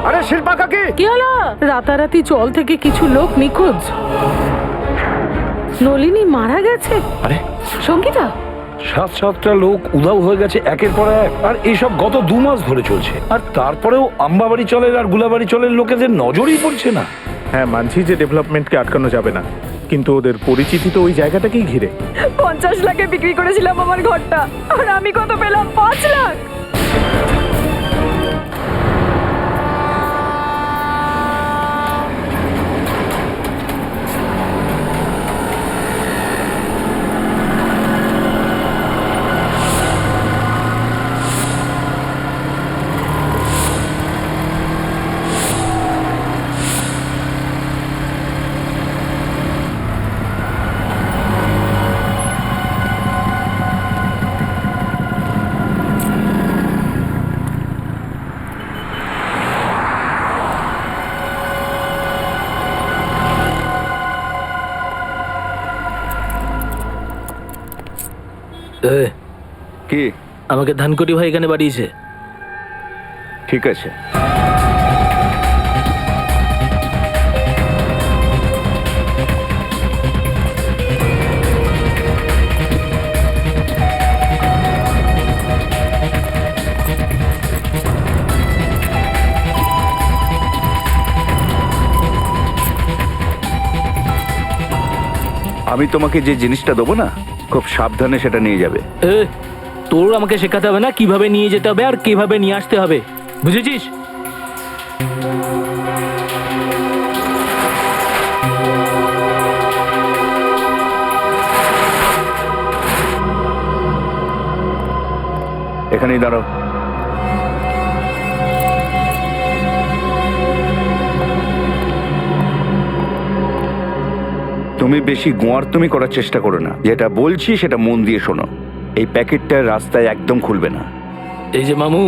আরে শিল্পা কাকি, কি হলো? রাতারাতি জল থেকে কিছু লোক নিখোঁজ। নলিনী মারা গেছে। আরে সঙ্গীতা, 7-7টা লোক উধাও হয়ে গেছে একের পর এক, আর এইসব গত 2 মাস ধরে চলছে। আর তারপরেও আম্বাবাড়ি চলের আর গুলাবাড়ি চলের লোকেদের নজরই পড়ছে না। হ্যাঁ, মানছি যে ডেভেলপমেন্টকে আটকানো যাবে না, কিন্তু ওদের পরিচিতি তো ওই জায়গাটাকেই ঘিরে। 50 লাখে বিক্রি করেছিলাম আমার ঘরটা, আর আমি কত পেলাম? 5 লাখ। কি? আমাকে ধানকুটি ভাই এখানে পাঠিয়েছে। ঠিক আছে। আমি তোমাকে যে জিনিসটা দেবো না, খুব সাবধানে সেটা নিয়ে যাবে। তোর আমাকে শেখাতে হবে না কিভাবে নিয়ে যেতে হবে আর কিভাবে নিয়ে আসতে হবে, বুঝেছিস? এখানেই দাঁড়াও। তুমি বেশি গোয়ার্তুমি করার চেষ্টা করো না। যেটা বলছি সেটা মন দিয়ে শোনো। এই প্যাকেটটা রাস্তায় একদম খুলবে না। এই যে মামু,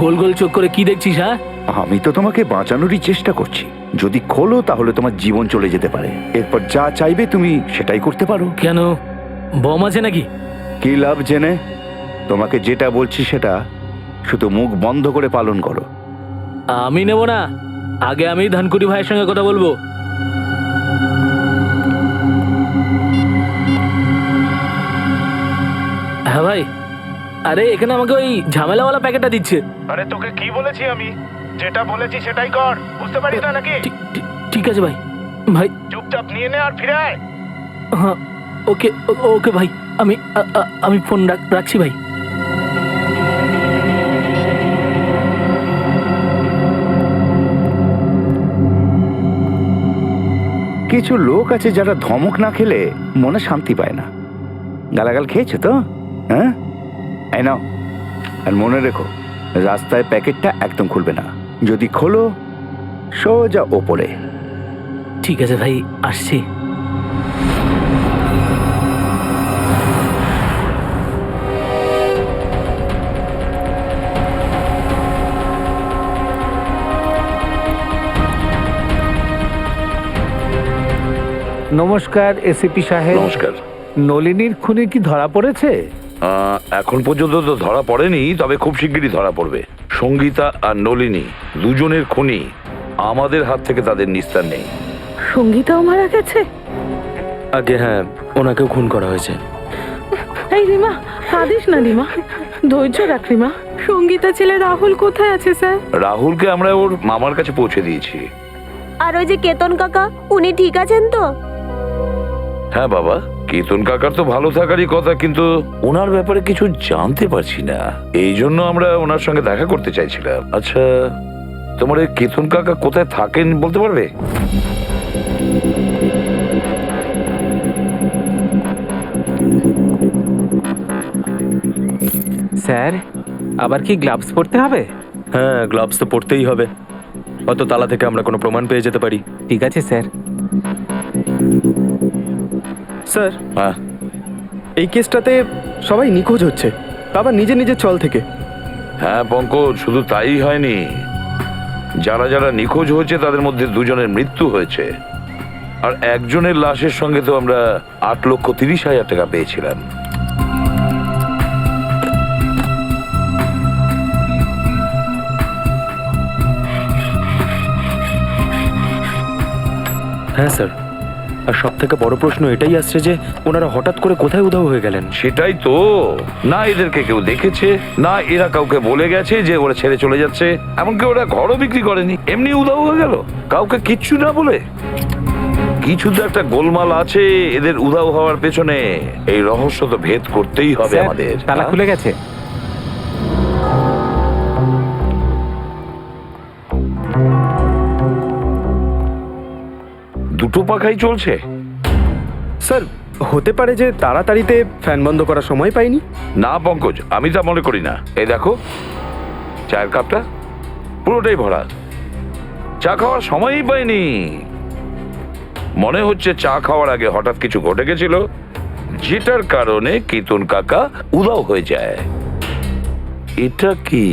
গোল গোল চোখ করে কি দেখছিস? হ্যাঁ, আমি তো তোমাকে বাঁচানোরই চেষ্টা করছি। যদি খোলো তাহলে তোমার জীবন চলে যেতে পারে। এরপর যা চাইবে তুমি সেটাই করতে পারো। কেন, বম আছে নাকি? কি লাভ জেনে? তোমাকে যেটা বলছি সেটা শুধু মুখ বন্ধ করে পালন করো। আমি নেব না, আগে আমি ধানকুটি ভাইয়ের সঙ্গে কথা বলবো। হ্যাঁ ভাই, আরে এখানে আমাকে ওই ঝামেলাওয়ালা প্যাকেটটা দিচ্ছে। আরে তোকে কি বলেছি আমি? যেটা বলেছি সেটাই কর, বুঝতে পারিস না নাকি? ঠিক আছে ভাই। ভাই চুপচাপ নিয়ে নে আর ফিরে আয়। হ্যাঁ, ওকে ওকে ভাই, আমি ফোন রাখছি ভাই। কিছু লোক আছে যারা ধমক না খেলে মনে শান্তি পায় না। গালাগাল খেয়েছো তো? হ্যাঁ, এই নাও। আর মনে রেখো, রাস্তায় প্যাকেটটা একদম খুলবে না। যদি খোলো সোজা ওপরে। ঠিক আছে ভাই, আসছি। নমস্কার এসিপি সাহেব। নমস্কার। নলিনীর খুনি কি ধরা পড়েছে? এখন পর্যন্ত তো ধরা পড়েনি, তবে খুব শিগগিরই ধরা পড়বে। সঙ্গীতা আর নলিনী দুজনের খুনি। আমাদের হাত থেকে তাদের নিস্তার নেই। সঙ্গীতাও মারা গেছে? আগে হ্যাঁ, ওনাকেও খুন করা হয়েছে। এই রিমা, কাঁদিস না রিমা, ধৈর্য রাখ রিমা। সঙ্গীতা ছেলে রাহুল কোথায় আছে স্যার? রাহুলকে আমরা ওর মামার কাছে পৌঁছে দিয়েছি। আর ওই যে কেতন কাকা, উনি ঠিক আছেন তো? হ্যাঁ বাবা, কেতন কাকার তো ভালো থাকারই কথা, কিন্তু ওনার ব্যাপারে কিছু জানতে পারছি না। এই জন্য আমরা ওনার সঙ্গে দেখা করতে চাইছিলাম। আচ্ছা, তোমার এই কেতন কাকা কোথায় থাকেন বলতে পারবে? স্যার, আবার কি গ্লাভস পরতে হবে? হ্যাঁ, গ্লাভস তো পরতেই হবে, হয়তো তালা থেকে আমরা কোনো প্রমাণ পেয়ে যেতে পারি। ঠিক আছে স্যার। স্যার, হ্যাঁ, এই কেসটাতে সবাই নিখোঁজ হচ্ছে, আবার নিজের নিজের চল থেকে। হ্যাঁ পঙ্কজ, শুধু তাই হয়নি, যারা যারা নিখোঁজ হয়েছে তাদের মধ্যে 2 জনের মৃত্যু হয়েছে। আর একজনের লাশের সঙ্গে তো আমরা 8,30,000 টাকা পেয়েছিলাম। হ্যাঁ স্যার, আর সব থেকে বড় প্রশ্ন এটাই আসছে যে ওনারা হঠাৎ করে কোথায় উধাও হয়ে গেলেন। সেটাই তো, না এদেরকে কেউ দেখেছে, না এরা কাউকে বলে গেছে যে ওরা ছেড়ে চলে যাচ্ছে, এমনকি ওরা ঘরও বিক্রি করেনি, এমনি উধাও হয়ে গেল কাউকে কিচ্ছু না বলে। কিছু তো একটা গোলমাল আছে এদের উধাও হওয়ার পেছনে। এই রহস্য তো ভেদ করতেই হবে স্যার, আমাদের। তালা খুলে গেছে। দুটো পাখাই চলছে। স্যার হতে পারে যে তাড়াতাড়িতে ফ্যান বন্ধ করার সময় পাইনি। না পঙ্কজ, আমি তা মনে করি না। এই দেখো, চায়ের কাপটা পুরোটাই ভরা, চা খাওয়ার সময়ই পাইনি। মনে হচ্ছে চা খাওয়ার আগে হঠাৎ কিছু ঘটে গেছিল, যেটার কারণে কেতন কাকা উধাও হয়ে যায়। এটা কি?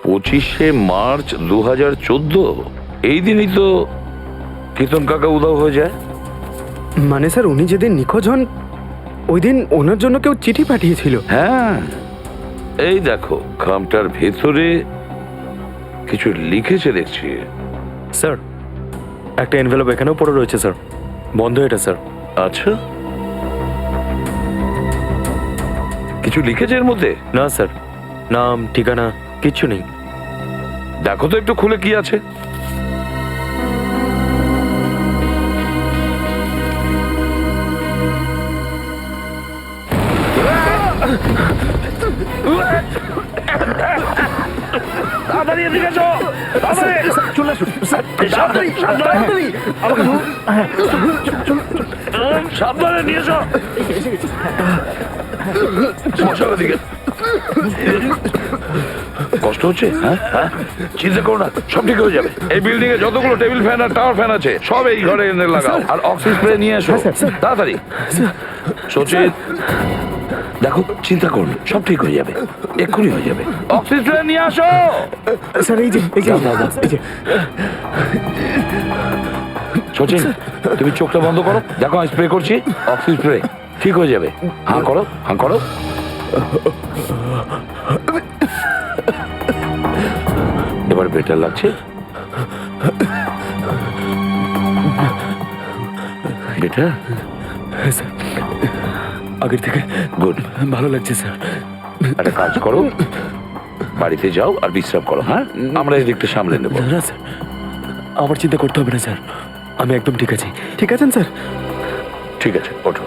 পঁচিশে মার্চ 2014, এই দিনই তো কেতন কাকা উধাও হয়ে যায়। মানে স্যার উনি যেদিন নিখোঁজ হন ওই দিন ওনার জন্য কেউ চিঠি পাঠিয়েছিল। হ্যাঁ, এই দেখো খামটার ভেতরে কিছু লিখেছে দেখছি। স্যার, একটা এনভেলপ এখানেও পড়ে রয়েছে স্যার, বন্ধ এটা স্যার। আচ্ছা, কিছু লিখেছে এর মধ্যে? না স্যার, নাম ঠিকানা কিচ্ছু নেই। দেখো তো একটু খুলে কি আছে। সাবধানে নিয়ে এসো। মশার দিকে কষ্ট হচ্ছে? হ্যাঁ হ্যাঁ, চিন্তা করো না, সব ঠিক হয়ে যাবে। এই বিল্ডিং এ যতগুলো table fan R tower fan আছে সব এই ঘরে এনে লাগাও, আর অক্সিজেন স্প্রে নিয়ে এসো তাড়াতাড়ি। সচিন, দেখো চিন্তা করো না, সব ঠিক হয়ে যাবে, এক্ষুনি হয়ে যাবে। অক্সিজেন স্প্রে নিয়ে আসো। স্যার এই যে দাও, দাও, দাও। এই যে সচিন, তুমি চোখটা বন্ধ করো, দেখো আমি স্প্রে করছি, অক্সিজেন স্প্রে, ঠিক হয়ে যাবে। হাঁ করো, হাঁ করো। এবার বেটার লাগছে? বেটার? আগের থেকে গুড, ভালো লাগছে স্যার। একটা কাজ করো, বাড়িতে যাও আর বিশ্রাম করো। হ্যাঁ, আমরা এই দিকটা সামলে নেবো। না স্যার, আমার চিন্তা করতে হবে না স্যার, আমি একদম ঠিক আছি। ঠিক আছেন স্যার? ঠিক আছে, ওঠো।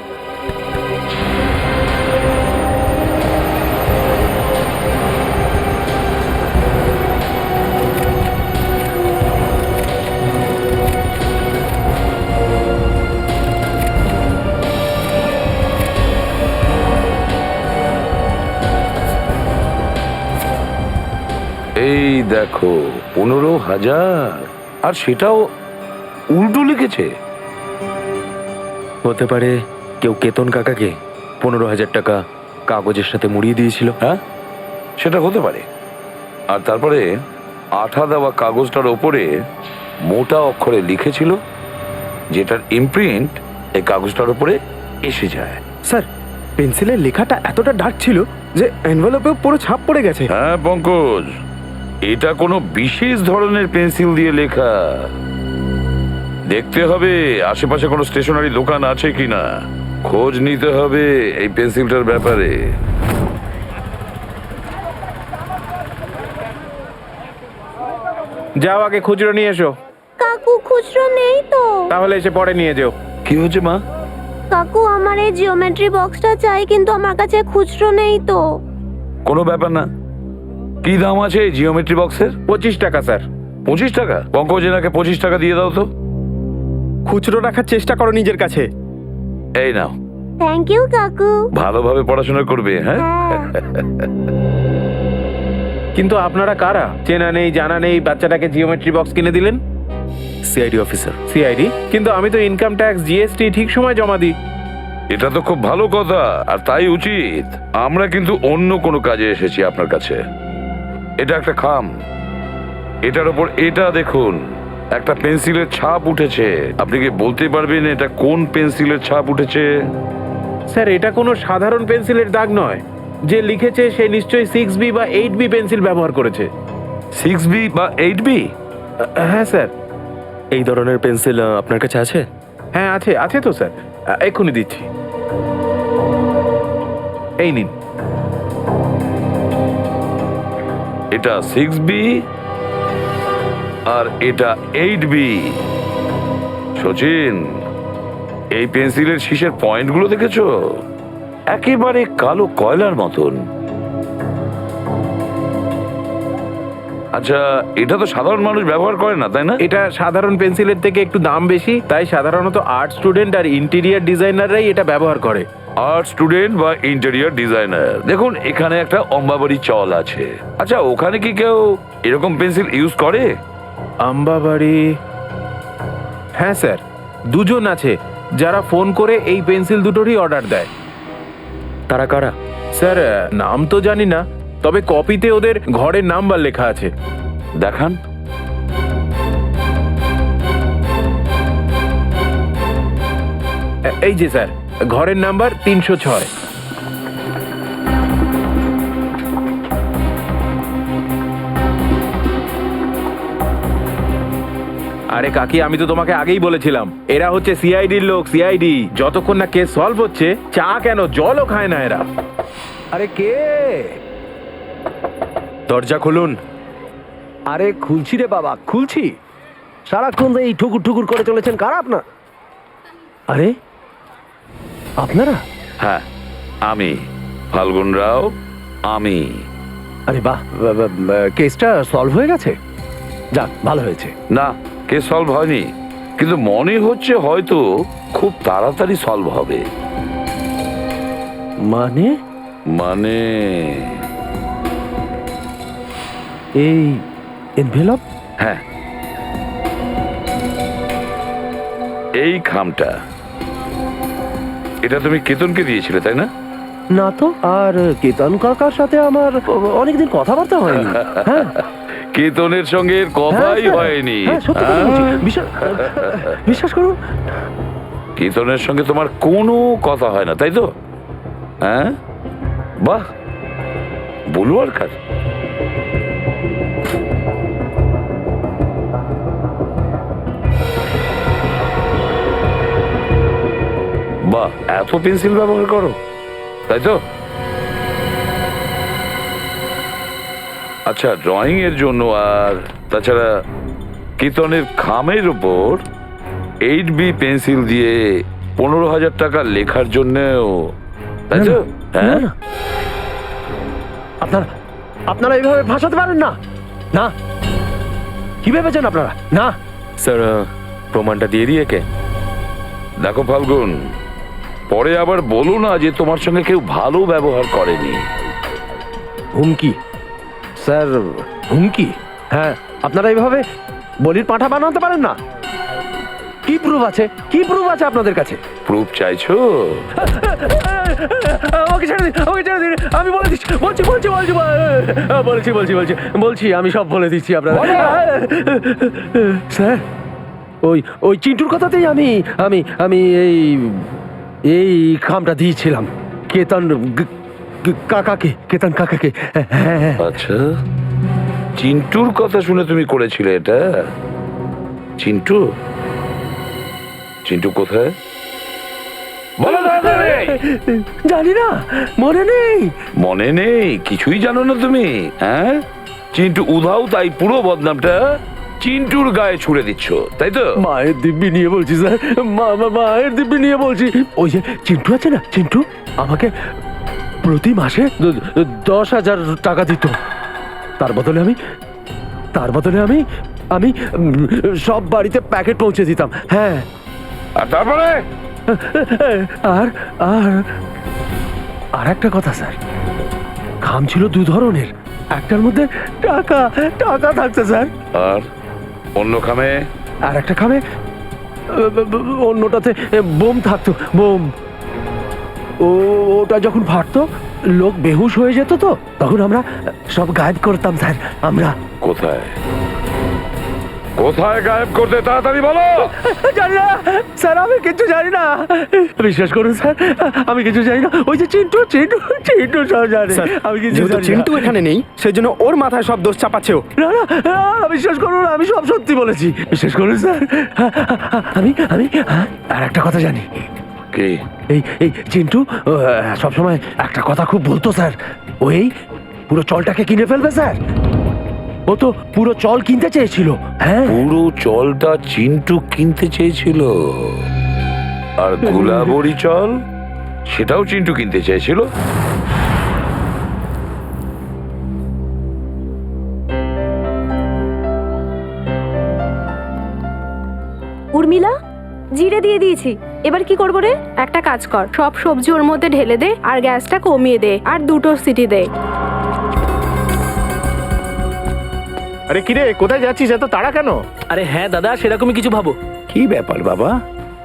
এই দেখো 15,000, আর সেটাও উল্টো লিখেছে। হতে পারে কেউ কেতন কাকাকে 15,000 টাকা কাগজের সাথে মুড়িয়ে দিয়েছিল। হ্যাঁ, সেটা হতে পারে। আর তারপরে আঠা দেওয়া কাগজটার ওপরে মোটা অক্ষরে লিখেছিল, যেটার ইমপ্রিন্ট এই কাগজটার উপরে এসে যায়। স্যার পেন্সিলের লেখাটা এতটা ডার্ক ছিল যে এনভেলপেও পুরো ছাপ পড়ে গেছে। হ্যাঁ পঙ্কজ, এটা কোনো বিশেষ ধরনের পেন্সিল দিয়ে লেখা। দেখতে হবে আশেপাশে কোনো স্টেশনারি দোকান আছে কিনা, খোঁজ নিতে হবে এই পেন্সিলটার ব্যাপারে। যাও আগে খুচরো নিয়ে এসো। কাকু খুচরো নেই তো। তাহলে এসে পরে নিয়ে যেও। কি হয়েছে মা? কাকু আমার এই জিওমেট্রি বক্সটা চাই, কিন্তু আমার কাছে খুচরো নেই তো। কোনো ব্যাপার না। কি দাম আছে এই জিওমেট্রি বক্সের? 25 টাকা স্যার। 25 টাকা? পঙ্কজ এনাকে 25 টাকা দিয়ে দাও তো। খুচরো রাখার চেষ্টা করো নিজের কাছে। এই নাও। থ্যাংক ইউ কাকু। ভালোভাবে পড়াশোনা করবে। হ্যাঁ, হ্যাঁ। কিন্তু আপনারা কারা? চেনা নেই জানা নেই, বাচ্চাটাকে জিওমেট্রি বক্স কিনে দিলেন। CID officer. সিআইডি? কিন্তু আমি তো ইনকাম ট্যাক্স জিএসটি ঠিক সময় জমা দিই। এটা তো খুব ভালো কথা, আর তাই উচিত। আমরা কিন্তু অন্য কোনো কাজে এসেছি আপনার কাছে। এটা একটা খাম, এটার ওপর এটা দেখুন, একটা পেন্সিলের ছাপ উঠেছে। আপনি কি বলতে পারবেন এটা কোন পেন্সিলের ছাপ উঠেছে? স্যার এটা কোনো সাধারণ পেন্সিলের দাগ নয়। যে লিখেছে সে নিশ্চয়ই 6B বা 8B পেন্সিল ব্যবহার করেছে। 6B বা 8B? হ্যাঁ স্যার। এই ধরনের পেন্সিল আপনার কাছে আছে? হ্যাঁ আছে, আছে তো স্যার। এক্ষুনি দিচ্ছি। এই নিন। এটা 6B আর এটা 8B। সচিন, এই পেন্সিলের শীষের পয়েন্টগুলো দেখেছো? একেবারে কালো কয়লার মতন। আচ্ছা, এটা তো সাধারণ মানুষ ব্যবহার করে না, তাই না? এটা সাধারণ পেন্সিলের থেকে একটু দাম বেশি, তাই সাধারণত আর্ট স্টুডেন্ট আর ইন্টেরিয়ার ডিজাইনাররাই এটা ব্যবহার করে। আর্ট স্টুডেন্ট বা ইন্টেরিয়র ডিজাইনার। দেখুন, এখানে একটা অম্বাবাড়ি চল আছে। আচ্ছা, ওখানে কি কেউ এরকম পেন্সিল ইউজ করে? আম্বাবাড়ি? হ্যাঁ স্যার, দুজন আছে যারা ফোন করে এই পেন্সিল দুটোরই অর্ডার দেয়। তারা কারা? স্যার নাম তো জানি না, তবে কপিতে ওদের ঘরের নাম্বার লেখা আছে। দেখান। এই যে স্যার, ঘরের নাম্বার 306। আরে কাকি, আমি তো তোমাকে আগেই বলেছিলাম এরা হচ্ছে সিআইডির লোক। সিআইডি যতক্ষণ না কেস সলভ হচ্ছে, চা কেন জলও খায় না এরা। আরে কে? দরজা খুলুন। আরে খুলছি রে বাবা, খুলছি। সারাক্ষণ এই ঠুকুর ঠুকুর করে চলেছেন, কারা আপনার? আরে আপনারা? হ্যাঁ, আমি ফাল্গুন রাও। আমি। আরে বাহ, কেসটা সলভ হয়ে গেছে? যাক, ভালো হয়েছে। না, কেস সলভ হয়নি, কিন্তু মনে হচ্ছে হয়তো খুব তাড়াতাড়ি সলভ হবে। মানে? মানে এই এনভেলপ? হ্যাঁ, এই খামটা, এটা তুমি কেতনকে দিয়েছিলে, তাই না? না তো, আর কেতন কাকার সাথে আমার অনেকদিন কথাবার্তা হয়নি। হ্যাঁ, কেতনের সঙ্গে এর কথাই হ্যাঁ, হয়নি। হ্যাঁ, সত্যি কথা বলছি। বিশ্বাস করুন, কেতনের সঙ্গে তোমার কোনো কথা হয় না, তাই তো? হ্যাঁ, বাহ, বলু আর কার। বাহ, এত পেন্সিল ব্যবহার করো, তাই তো? আচ্ছা, ড্রয়িং এর জন্য আর তাছাড়া কেতনের খামের উপর 8B পেন্সিল দিয়ে 15,000 টাকা লেখার জন্যও, তাই তো? হ্যাঁ, আপনারা এইভাবে ভাসাতে পারেন না। না, কি ভেবেছেন আপনারা? না স্যার, প্রমাণটা দিয়ে দিয়ে কে? দেখো ফাল্গুন, পরে আবার বলো না যে তোমার সঙ্গে কেউ ভালো ব্যবহার করেনি। হুমকি? স্যার, হুমকি? হ্যাঁ, আপনারা এইভাবে বলির পাঁঠা বানাতে পারেন না। কি প্রুফ আছে? কি প্রুফ আছে আপনাদের কাছে? প্রুফ চাইছো? ওকে ছেড়ে দিন, ওকে ছেড়ে দিন। আমি বলে দিচ্ছি, বলছি, আমি সব বলে দিচ্ছি আপনারা। স্যার, ওই চিন্টুর কথাতেই আমি এই খামটা দিয়েছিলাম কেতন কাকাকে। হ্যাঁ। আচ্ছা, চিন্টুর কথা শুনে তুমি করেছিলে এটা? চিন্টু কোথায়? বলো না। জানি না, মনে নেই? কিছুই জানো না তুমি? হ্যাঁ, চিন্টু উধাও, তাই পুরো বদনামটা চিন্টুর গায়ে ছুড়ে দিচ্ছ, তাই তো? মায়ের দিব্যি নিয়ে বলছি স্যার, মায়ের দিব্যি নিয়ে বলছি। ওই যে চিন্টু আছে না, চিন্টু আমাকে প্রতি মাসে 10,000 টাকা দিত। তার বদলে আমি সব বাড়িতে প্যাকেট পৌঁছে দিতাম। হ্যাঁ, আর তারপরে? আর একটা কথা স্যার, খাম ছিল 2 ধরনের। একটার মধ্যে টাকা থাকতো স্যার, আর অন্য খামে? আর একটা খামে অন্যটাতে বোম থাকতো। বোম, ওটা যখন ফাটতো লোক বেহুশ হয়ে যেত, তো তখন আমরা সব গায়েব করতাম স্যার। আমরা কোথায়? কোথায় গায়েব করতে তাড়াতাড়ি বলো। জানি না স্যার, আমি কিছু জানি না। বিশ্বাস করুন স্যার, আমি কিছু জানি না। ওই যে চিন্টু চিন্টু চিন্টু সব জানে। আমি কিছু জানি না। চিন্টু এখানে নেই, সেজন্য ওর মাথায় সব দোষ চাপাচ্ছে ও। না না না, বিশ্বাস করুন, আমি সব সত্যি বলেছি। বিশ্বাস করুন স্যার, আমি আমি আর একটা কথা জানি। কি? এই এই চিন্টু সবসময় একটা কথা খুব বলতো স্যার। ওই পুরো চলটাকে কিনে ফেলবে স্যার। ও তো পুরো চল কিনতে চেয়েছিল। হ্যাঁ, পুরো চলটা চিন্টু কিনতে চেয়েছিল, আর গুলাবরি চল সেটাও চিন্টু কিনতে চেয়েছিল। উর্মিলা, জিরে দিয়ে দিয়েছি, এবার কি করবো রে? একটা কাজ কর, সব সবজি ওর মধ্যে ঢেলে দে আর গ্যাসটা কমিয়ে দে আর 2টো সিটি দে। আরে কিরে, কোথায় যাচ্ছিস এত তাড়া কেন? আরে হ্যাঁ দাদা, সেরকমই কিছু ভাবো। কি ব্যাপার বাবা,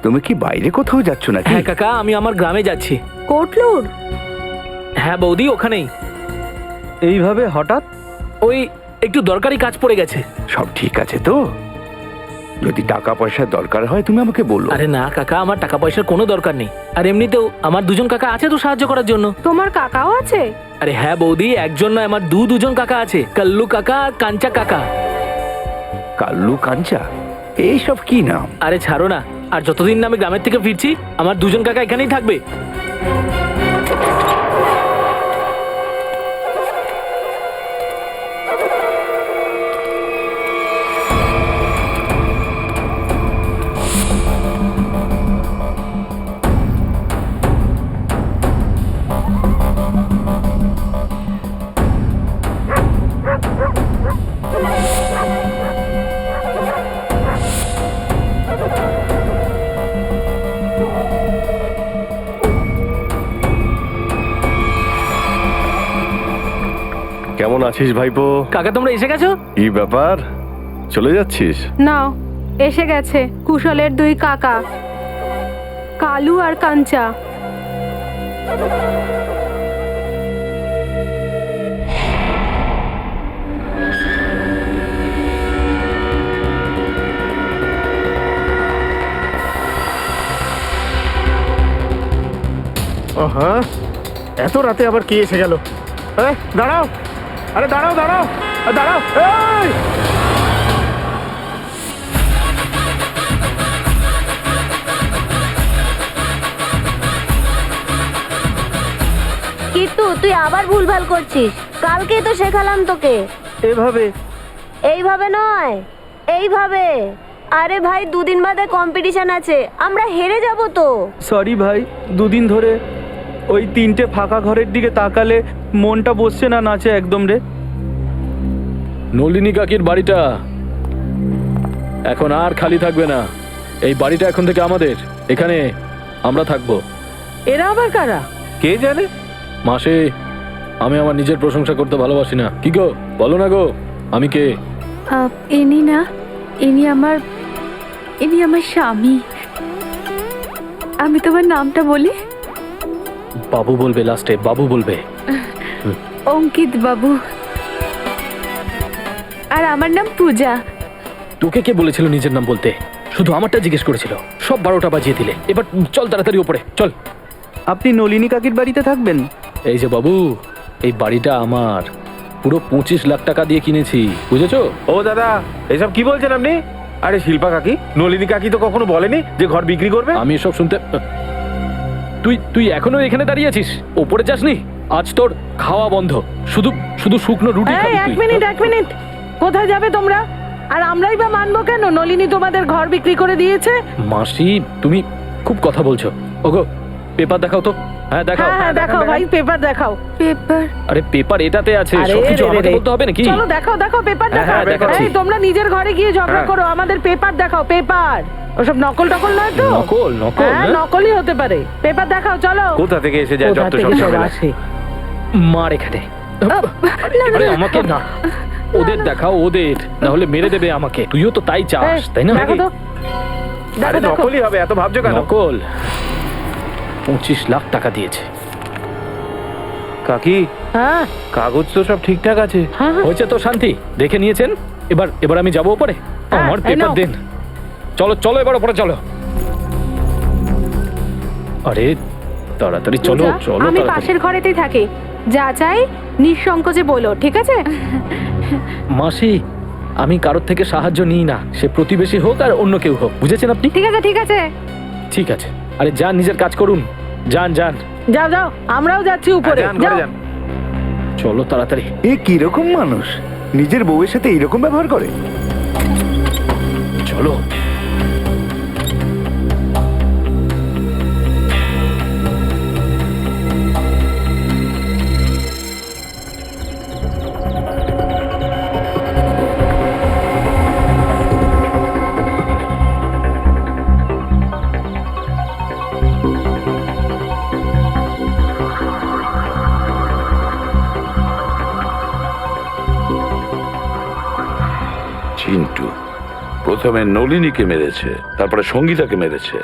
তুমি কি বাইরে কোথাও যাচ্ছ নাকি? হ্যাঁ কাকা, আমি আমার গ্রামে যাচ্ছি। কোটলুর? হ্যাঁ বৌদি, ওখানেই। এইভাবে হঠাৎ? ওই একটু দরকারি কাজ পড়ে গেছে। সব ঠিক আছে তো? যদি টাকা পয়সার দরকার হয় তুমি আমাকে বলো। আরে না কাকা, আমার টাকা পয়সার কোনো দরকার নেই। আর এমনিতেও আমার দুজন কাকা আছে তো সাহায্য করার জন্য। তোমার কাকাও আছে? আরে হ্যাঁ বৌদি, একজন নয়, আমার দুজন কাকা আছে, কাল্লু কাকা আর কাঞ্চা কাকা। কাল্লু কাঞ্চা, এইসব কি নাম? আরে ছাড়ো না, আর যতদিন না আমি গ্রামের থেকে ফিরছি আমার দুজন কাকা এখানেই থাকবে। কেমন আছিস ভাইপো? কাকা তোমরা এসে গেছো? কি ব্যাপার, চলে যাচ্ছিস? নাও, এসে গেছে কুশলের 2 কাকা, কালু আর কাঞ্চা। হ্যাঁ, এত রাতে আবার কি এসে গেল? দাঁড়াও, আরে দাঁড়াও দাঁড়াও দাঁড়াও। এই! কিন্তু তুই আবার ভুলভাল করছিস, কালকেই তো শেখালাম তোকে। এভাবে? এইভাবে নয়, এইভাবে। আরে ভাই, 2 দিন বাদে কম্পিটিশন আছে, আমরা হেরে যাব তো। সরি ভাই, 2 দিন ধরে ওই 3টে ফাঁকা ঘরের দিকে তাকালে মনটা বসছে না নাচে একদম রে। নলিনী কাকির বাড়িটা এখন আর খালি থাকবে না। এই বাড়িটা এখন থেকে আমাদের, এখানে আমরা থাকবো। এরা আবার কারা? কে জানে? মাসে, আমি আমার নিজের প্রশংসা করতে ভালোবাসি না। কি গো, বলো না গো, আমি কে? ইনি না, ইনি আমার স্বামী। আমি তোমার নামটা বলি? বাবু বলবে, লাস্টে বাবু বলবে। অঙ্কিত বাবু। আর আমার নাম পূজা। তোকে কে বলেছিল নিজের নাম বলতে? শুধু আমারটা জিজ্ঞেস করেছিল, সব 12টা বাজিয়ে দিলে। এবার চল তাড়াতাড়ি ওপরে চল। আপনি নলিনী কাকির বাড়িতে থাকবেন? এই যে বাবু, এই বাড়িটা আমার, পুরো 25 লাখ টাকা দিয়ে কিনেছি, বুঝেছো? ও দাদা, এসব কি বলছেন আপনি? আরে শিল্পা কাকি, নলিনী কাকি তো কখনো বলেনি যে ঘর বিক্রি করবে। আমি এসব শুনতে... তুই এখনো এখানে দাঁড়িয়ে আছিস? ওপরে যাসনি? আজ তোর খাওয়া বন্ধ, শুধু শুধু শুকনো রুটি এই, খাবি এক তুই। মিনিট, কোথায় যাবে তোমরা? আর আমরাই বা মানবো কেন? নলিনী তোমাদের ঘর বিক্রি করে দিয়েছে। মাসি, তুমি খুব কথা বলছো। ওগো, পেপার দেখাও তো। হ্যাঁ দেখাও। হ্যাঁ দেখাও ভাই, পেপার দেখাও। পেপার? আরে পেপার এটাতে আছে, আরে সবকিছু রে রে আমাকে রে। বলতে হবে নাকি? চলো দেখাও পেপার হ্যাঁ, দেখাও। দেখাচ্ছি। এই, তোমরা নিজের ঘরে গিয়ে ঝগড়া হ্যাঁ। করো, আমাদের পেপার দেখাও, পেপার। ওসব নকল নয় তো? নকল? হ্যাঁ, হ্যাঁ? নকলই হতে পারে। পেপার দেখাও, চলো। কোথা থেকে এসে যায় কোথা যত থেকে সব সব ঝামেলা। আসে? মার এখানে। আরে আমাকে না, ওদের দেখাও, ওদের, না হলে মেরে দেবে আমাকে। তুইও তো তাই চাস, এই, তাই না? দেখো তো, আরে দেখো। নকলই হবে, এত ভাবছো কেন? নকল। 25 লাখ টাকা দিয়েছে। কাকি, কাগজ তো সব ঠিকঠাক আছে। হ্যাঁ, হয়েছে তো শান্তি? দেখে নিয়েছেন? এবার আমি যাবো উপরে। আমার এই পেপার নাও। দিন। চলো চলো এবার ওপরে চলো। আরে তাড়াতাড়ি চলো পূজা, চলো আমি তাড়াতাড়ি। পাশের ঘরেতেই থাকি, যা চাই নিঃসংকোচে বলো, ঠিক আছে? মাসি, আমি কারোর থেকে সাহায্য নিই না, সে প্রতিবেশী হোক আর অন্য কেউ হোক, বুঝেছেন আপনি? ঠিক আছে ঠিক আছে। ঠিক আছে, আরে যান নিজের কাজ করুন, যান যান। যাও যাও, আমরাও যাচ্ছি উপরে। যান, ঘরে যাও। যান। চলো তাড়াতাড়ি। এ কিরকম মানুষ, নিজের বউয়ের সাথে এইরকম ব্যবহার করে? চলো। চিন্টু প্রথমে নলিনীকে মেরেছে, তারপরে সঙ্গীতাকে মেরেছে,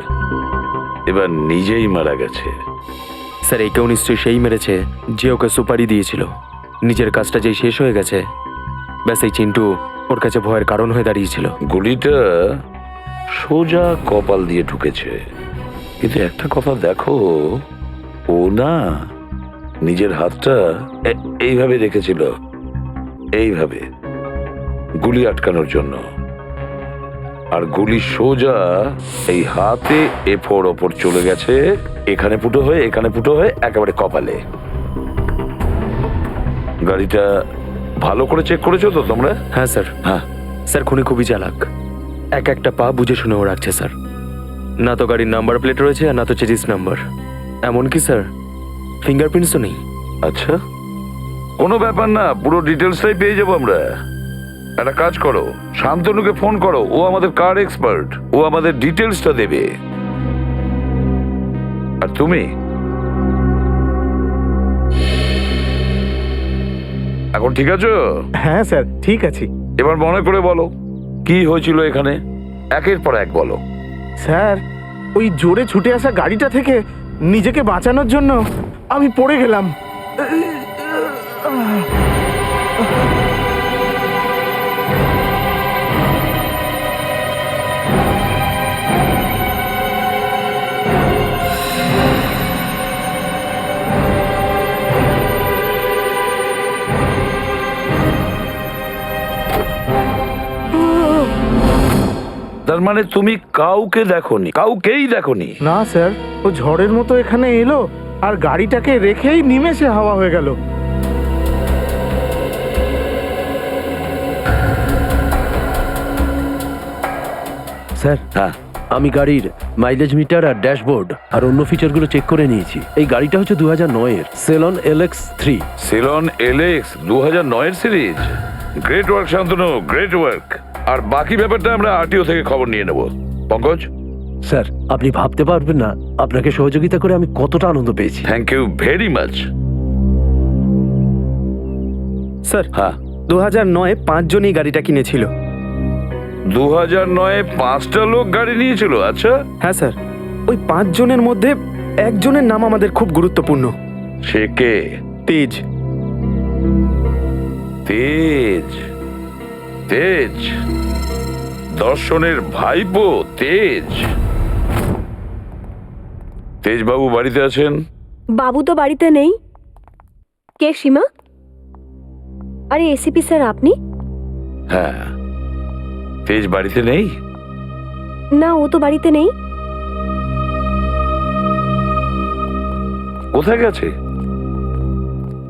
এবার নিজেই মারা গেছে। স্যার একেও নিশ্চয়ই সেই মেরেছে যে ওকে সুপারি দিয়েছিল। নিজের কাজটা যেই শেষ হয়ে গেছে, ব্যাস এই চিন্টু ওর কাছে ভয়ের কারণ হয়ে দাঁড়িয়েছিল। গুলিটা সোজা কপাল দিয়ে ঢুকেছে, কিন্তু একটা কথা দেখো, ও না নিজের হাতটা এইভাবে রেখেছিল, এইভাবে গুলি আটকানোর জন্য, আর গুলি সোজা এই হাতে এফোর ওপর চলে গেছে, এখানে ফুটো হয়ে এখানে ফুটো হয়ে একেবারে কপালে। গাড়িটা ভালো করে চেক করেছো তো তোমরা? হ্যাঁ স্যার। হ্যাঁ, স্যার খুনি খুবই চালাক, এক একটা পা বুঝে শুনেও রাখছে স্যার। না তো গাড়ির নাম্বার প্লেট রয়েছে আর না তো চেজিস নাম্বার, এমনকি স্যার ফিঙ্গারপ্রিন্টসও নেই। আচ্ছা, কোনো ব্যাপার না, পুরো ডিটেলসটাই পেয়ে যাবো আমরা। একটা কাজ করো, শান্তনুকে ফোন করো, ও আমাদের কার এক্সপার্ট, ও আমাদের ডিটেলসটা দেবে। আর তুমি এখন ঠিক আছো? হ্যাঁ স্যার, ঠিক আছে। এবার মনে করে বলো কি হয়েছিল এখানে, একের পর এক বলো। স্যার, ওই জোরে ছুটে আসা গাড়িটা থেকে নিজেকে বাঁচানোর জন্য আমি পড়ে গেলাম। তার মানে তুমি কাউকে দেখোনি, কাউকেই দেখোনি? না স্যার, ও ঝড়ের মতো এখানে এলো আর গাড়িটাকে রেখেই নিমেষে হাওয়া হয়ে গেল। স্যার, হ্যাঁ, আমি গাড়ির মাইলেজ মিটার আর ড্যাশবোর্ড আর অন্য ফিচারগুলো চেক করে নিয়েছি। এই গাড়িটা হচ্ছে 2009-এর সেলন LX3। সিলন LX 2009-এর series. Great work Shantanu, great work. আর বাকি ব্যাপারটা আমরা আরটিও থেকে খবর নিয়ে নেব। পঙ্কজ, স্যার, আপনি ভাবতে পারবেন না আপনাকে সহযোগিতা করে আমি কতটা আনন্দ পেয়েছি। Thank you very much. Sir হ্যাঁ, 2009-এ 5 জন এই গাড়িটা কিনেছিল। 2009-এ 5টা লোক গাড়ি নিয়েছিল? আচ্ছা, হ্যাঁ স্যার, ওই 5 জনের মধ্যে একজনের নাম আমাদের খুব গুরুত্বপূর্ণ। সে কে? তেজ। তেজ? তেজ দর্শনের ভাইপো তেজ? তেজ বাবু বাড়িতে আছেন? বাবু তো বাড়িতে নেই। কে সীমা? আরে এসিপি স্যার, আপনি? হ্যাঁ, তেজ বাড়িতে নেই? না, ও তো বাড়িতে নেই। কোথায় গেছে?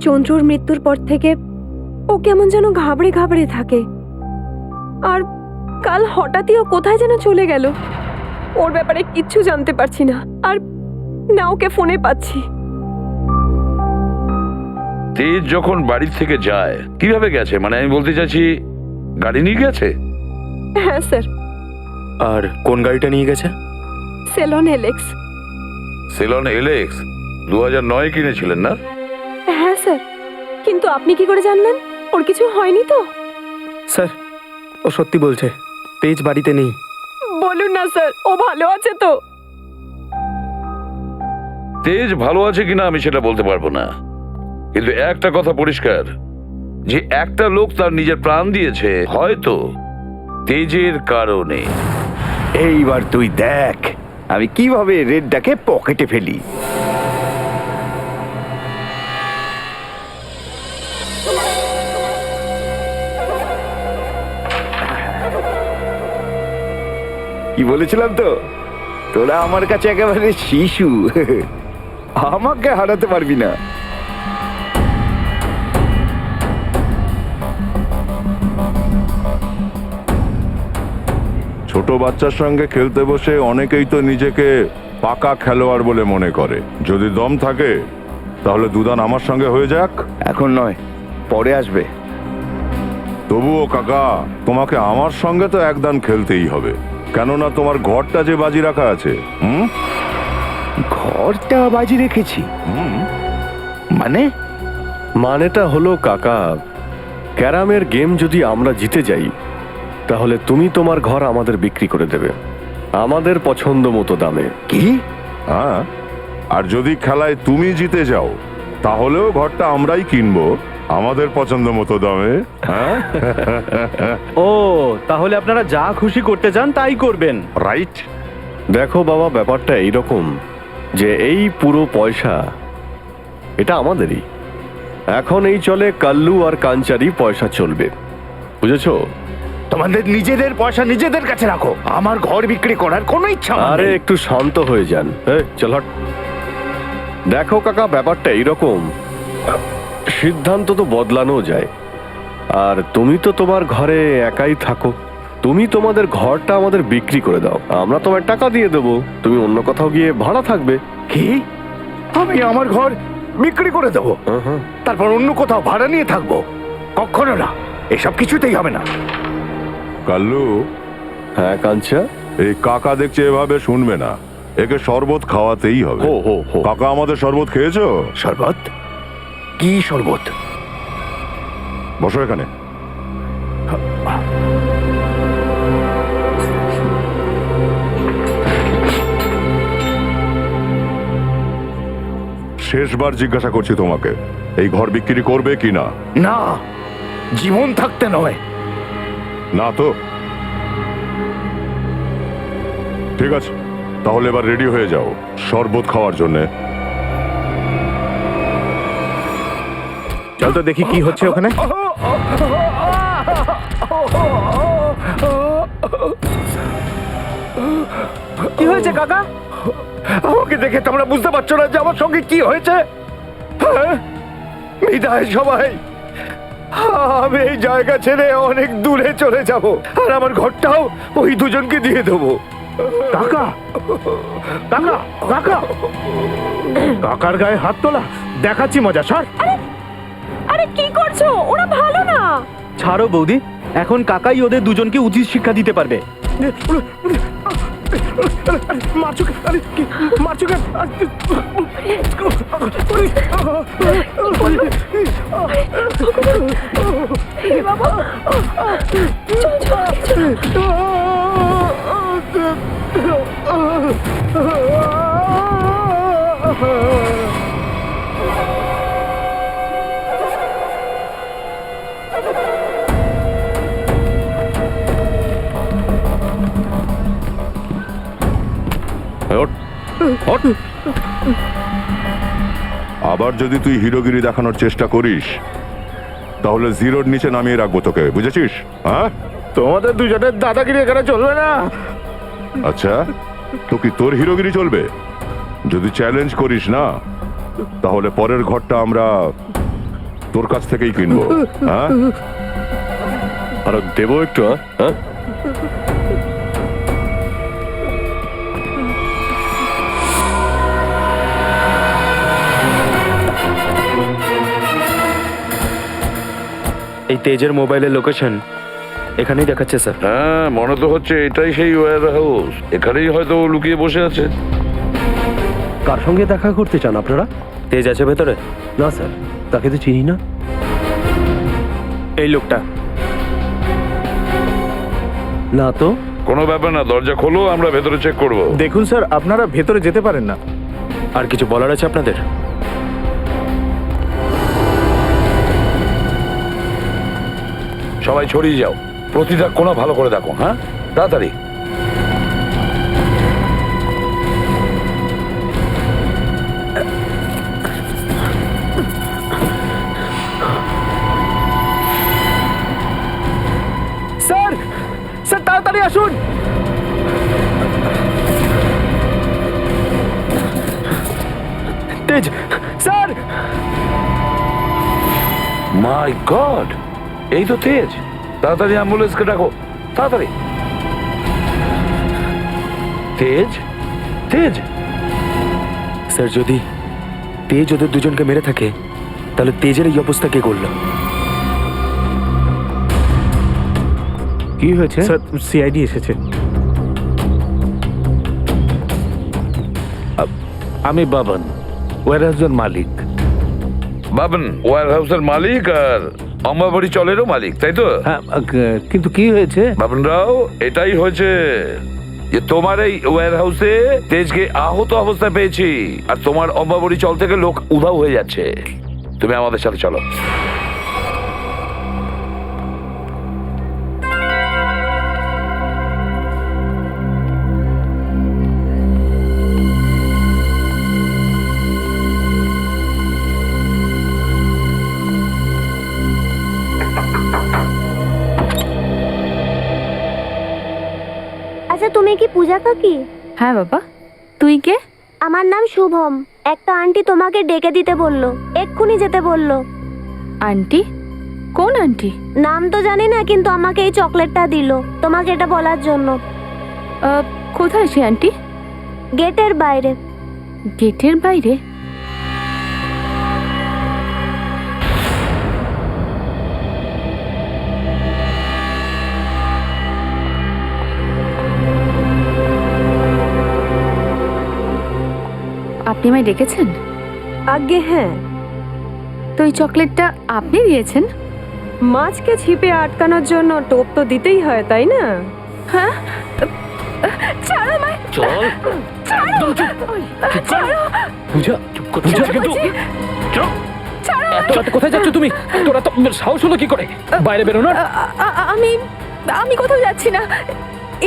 চন্দ্রুর মৃত্যুর পর থেকে ও কেমন যেন ঘাবড়ে ঘাবড়ে থাকে, আর কাল হঠাৎই ও কোথায় যেন চলে গেল। ওর ব্যাপারে কিচ্ছু জানতে পারছি না, আর না ওকে ফোনে পাচ্ছি। তেজ যখন বাড়ি থেকে যায় কিভাবে গেছে, মানে আমি বলতে চাইছি গাড়ি নিয়ে গেছে? হ্যাঁ স্যার। আর কোন গাড়িটা নিয়ে গেছে? সেলন LX। সেলন LX 2009-এ কিনেছিলেন না? হ্যাঁ স্যার, কিন্তু আপনি কি করে জানলেন? ওর কিছু হয়নি তো? স্যার, ও সত্যি বলছে, তেজ বাড়িতে নেই। বলুন না স্যার, ও ভালো আছে তো? তেজ ভালো আছে কিনা আমি সেটা বলতে পারবো না, কিন্তু একটা কথা পরিষ্কার, যে একটা লোক তার নিজের প্রাণ দিয়েছে, হয়তো তেজের কারণে। এইবার তুই দেখ আমি কিভাবে রেডটাকে পকেটে ফেলি। কি বলেছিলাম তো, তোরা আমার কাছে একেবারে শিশু, আমাকে হারাতে পারবি না। ছোট বাচ্চার সঙ্গে খেলতে বসে অনেকেই তো নিজেকে পাকা খেলোয়াড় বলে মনে করে। যদি দম থাকে তাহলে দুদান আমার সঙ্গে হয়ে যাক। এখন নয়, পরে আসবে। তবুও কাকা, তোমাকে আমার সঙ্গে তো একদান খেলতেই হবে, কেননা তোমার ঘরটা যে বাজি রাখা আছে। ঘরটা বাজি রেখেছি মানে? মানেটা হলো কাকা, ক্যারামের গেম যদি আমরা জিতে যাই তাহলে তুমি তোমার ঘর আমাদের বিক্রি করে দেবে আমাদের পছন্দ মতো দামে। কি? হ্যাঁ, আর যদি খেলায় তুমি জিতে যাও তাহলেও ঘরটা আমরাই কিনবো আমাদের পছন্দ মতো দামে। হ্যাঁ, ও তাহলে আপনারা যা খুশি করতে চান তাই করবেন, রাইট? দেখো বাবা, ব্যাপারটা এইরকম যে এই পুরো পয়সা এটা আমাদেরই। এখন এই চলে কাল্লু আর কাঞ্চারি পয়সা চলবে, বুঝেছো? তোমাদের নিজেদের পয়সা নিজেদের কাছে রাখো, আমার ঘর বিক্রি করার কোনো ইচ্ছা আমার আরে নেই। একটু শান্ত হয়ে যান। চল হট। দেখো কাকা, ব্যাপারটা এইরকম, সিদ্ধান্ত তো বদলানো যায়। আর তুমি তো তোমার ঘরে একাই থাকো, তুমি তোমাদের ঘরটা আমাদের বিক্রি করে দাও, আমরা তোমার টাকা দিয়ে দেবো, তুমি অন্য কোথাও গিয়ে ভাড়া থাকবে। কি? আমি আমার ঘর বিক্রি করে দেবো, তারপর অন্য কোথাও ভাড়া নিয়ে থাকবো? কখনো না, এসব কিছুতেই হবে না। কাল্লু। হ্যাঁ কাঞ্চা? এই কাকা দেখছে এভাবে শুনবে না, একে শরবত খাওয়াতেই হবে। কাকা, আমাদের শরবত খেয়েছো? শরবত? কি শরবত? বসো এখানে। শেষবার জিজ্ঞাসা করছি তোমাকে, এই ঘর বিক্রি করবে কি না? না, জীবন থাকতে নয়। না তো? ঠিক আছে, তাহলে এবার রেডি হয়ে যাও শরবত খাওয়ার জন্যে। চল তো দেখি কি হচ্ছে ওখানে। কি হয়েছে কাকা? আমাকে দেখে তোমরা বুঝতে পারছো না যে আমার সঙ্গে কি হয়েছে? হ্যাঁ? বিদায় সবাই, আমি এই জায়গা ছেড়ে অনেক দূরে চলে যাব, আর আমার ঘরটাও ওই দুজনকে দিয়ে দেবো। কাকা, কাকা, কাকা, কাকার গায়ে হাত তোলা, দেখাচ্ছি মজা। সর। আরে কি করছো? ওরা ভালো না। ছাড়ো বৌদি, এখন কাকাই ওদের দুজনকে উচিত শিক্ষা দিতে পারবে। মারছো কেন? আরে কি মারছো কেন? বাবা, আবার যদি তুই হিরোগিরি দেখানোর চেষ্টা করিস তাহলে জিরোর নিচে নামিয়ে রাখবো তোকে, বুঝেছিস? হ্যাঁ, তোমাদের দুজনের দাদাগিরি এখানে চলবে না। আচ্ছা, তো কি তোর হিরোগিরি চলবে? যদি চ্যালেঞ্জ করিস না তাহলে পরের ঘরটা আমরা তোর কাছ থেকেই কিনবো। হ্যাঁ, আর দেবো একটু। হ্যাঁ, এই তেজের মোবাইলের লোকেশন এখানেই দেখাচ্ছে স্যার। হ্যাঁ, মনে তো হচ্ছে এটাই সেই ওয়্যার হাউস, এখানেই হয়তো ও লুকিয়ে বসে আছে। কার সঙ্গে দেখা করতে চান আপনারা? তেজ আছে ভেতরে? না স্যার, তাকে তো চিনি না। এই লোকটা? না তো। কোনো ব্যাপার না, দরজা খোলো, আমরা ভেতরে চেক করব। দেখুন স্যার, আপনারা ভেতরে যেতে পারেন না। আর কিছু বলার আছে আপনাদের? সবাই ছড়িয়ে যাও। প্রতিটা কোণা ভালো করে দেখো, হ্যাঁ? তাড়াতাড়ি। স্যার, স্যার তাড়াতাড়ি আসুন। তেজ, স্যার। মাই গড, এই তো তেজ। তাড়াতাড়ি অ্যাম্বুলেন্সকে ডাকো, তাড়াতাড়ি। তেজ, তেজ। স্যার, যদি তেজ ওদের দুজনকে মেরে থাকে তাহলে তেজের এই অবস্থা কে করলো? কি হয়েছে? স্যার, সিআইডি এসেছে। আমি বাবন, ওয়ারহাউসের মালিক। বাবন ওয়ার হাউসের মালিক আর অম্বাবাড়ি চলেরও মালিক, তাই তো? হ্যাঁ, কিন্তু কি হয়েছে? বাবন রাও, এটাই হয়েছে যে তোমার এই ওয়্যার হাউসে তেজকে আহত অবস্থায় পেয়েছি, আর তোমার অম্বাবাড়ি চল থেকে লোক উধাও হয়ে যাচ্ছে। তুমি আমাদের সাথে চলো। আচ্ছা, তুমি কি পূজা কাকি? হ্যাঁ বাবা, তুই কে? আমার নাম শুভম। একটা আন্টি তোমাকে ডেকে দিতে বললো, এক্ষুনি যেতে বললো। আন্টি? কোন আন্টি? নাম তো জানি না, কিন্তু আমাকে এই চকলেটটা দিল তোমাকে এটা বলার জন্য। কোথায় সে আন্টি? গেটের বাইরে। গেটের বাইরে? আপনি আমায় ডেকেছেন? আগে হ্যাঁ। তো এই চকলেটটা আপনি দিয়েছেন? মাছকে ছিপে আটকানোর জন্য টোপ তো দিতেই হয়, তাই না? হ্যাঁ? ছাড়ো আমায়! চল। ছাড়ো! ছাড়ো! পূজা, চুপ কর, কিন্তু চুপ। ছাড়ো! এত রাতে কোথায় যাচ্ছ তুমি? তোরা তো সাহস হলো কি করে বাইরে বেরোনোর? আমি কোথাও যাচ্ছি না।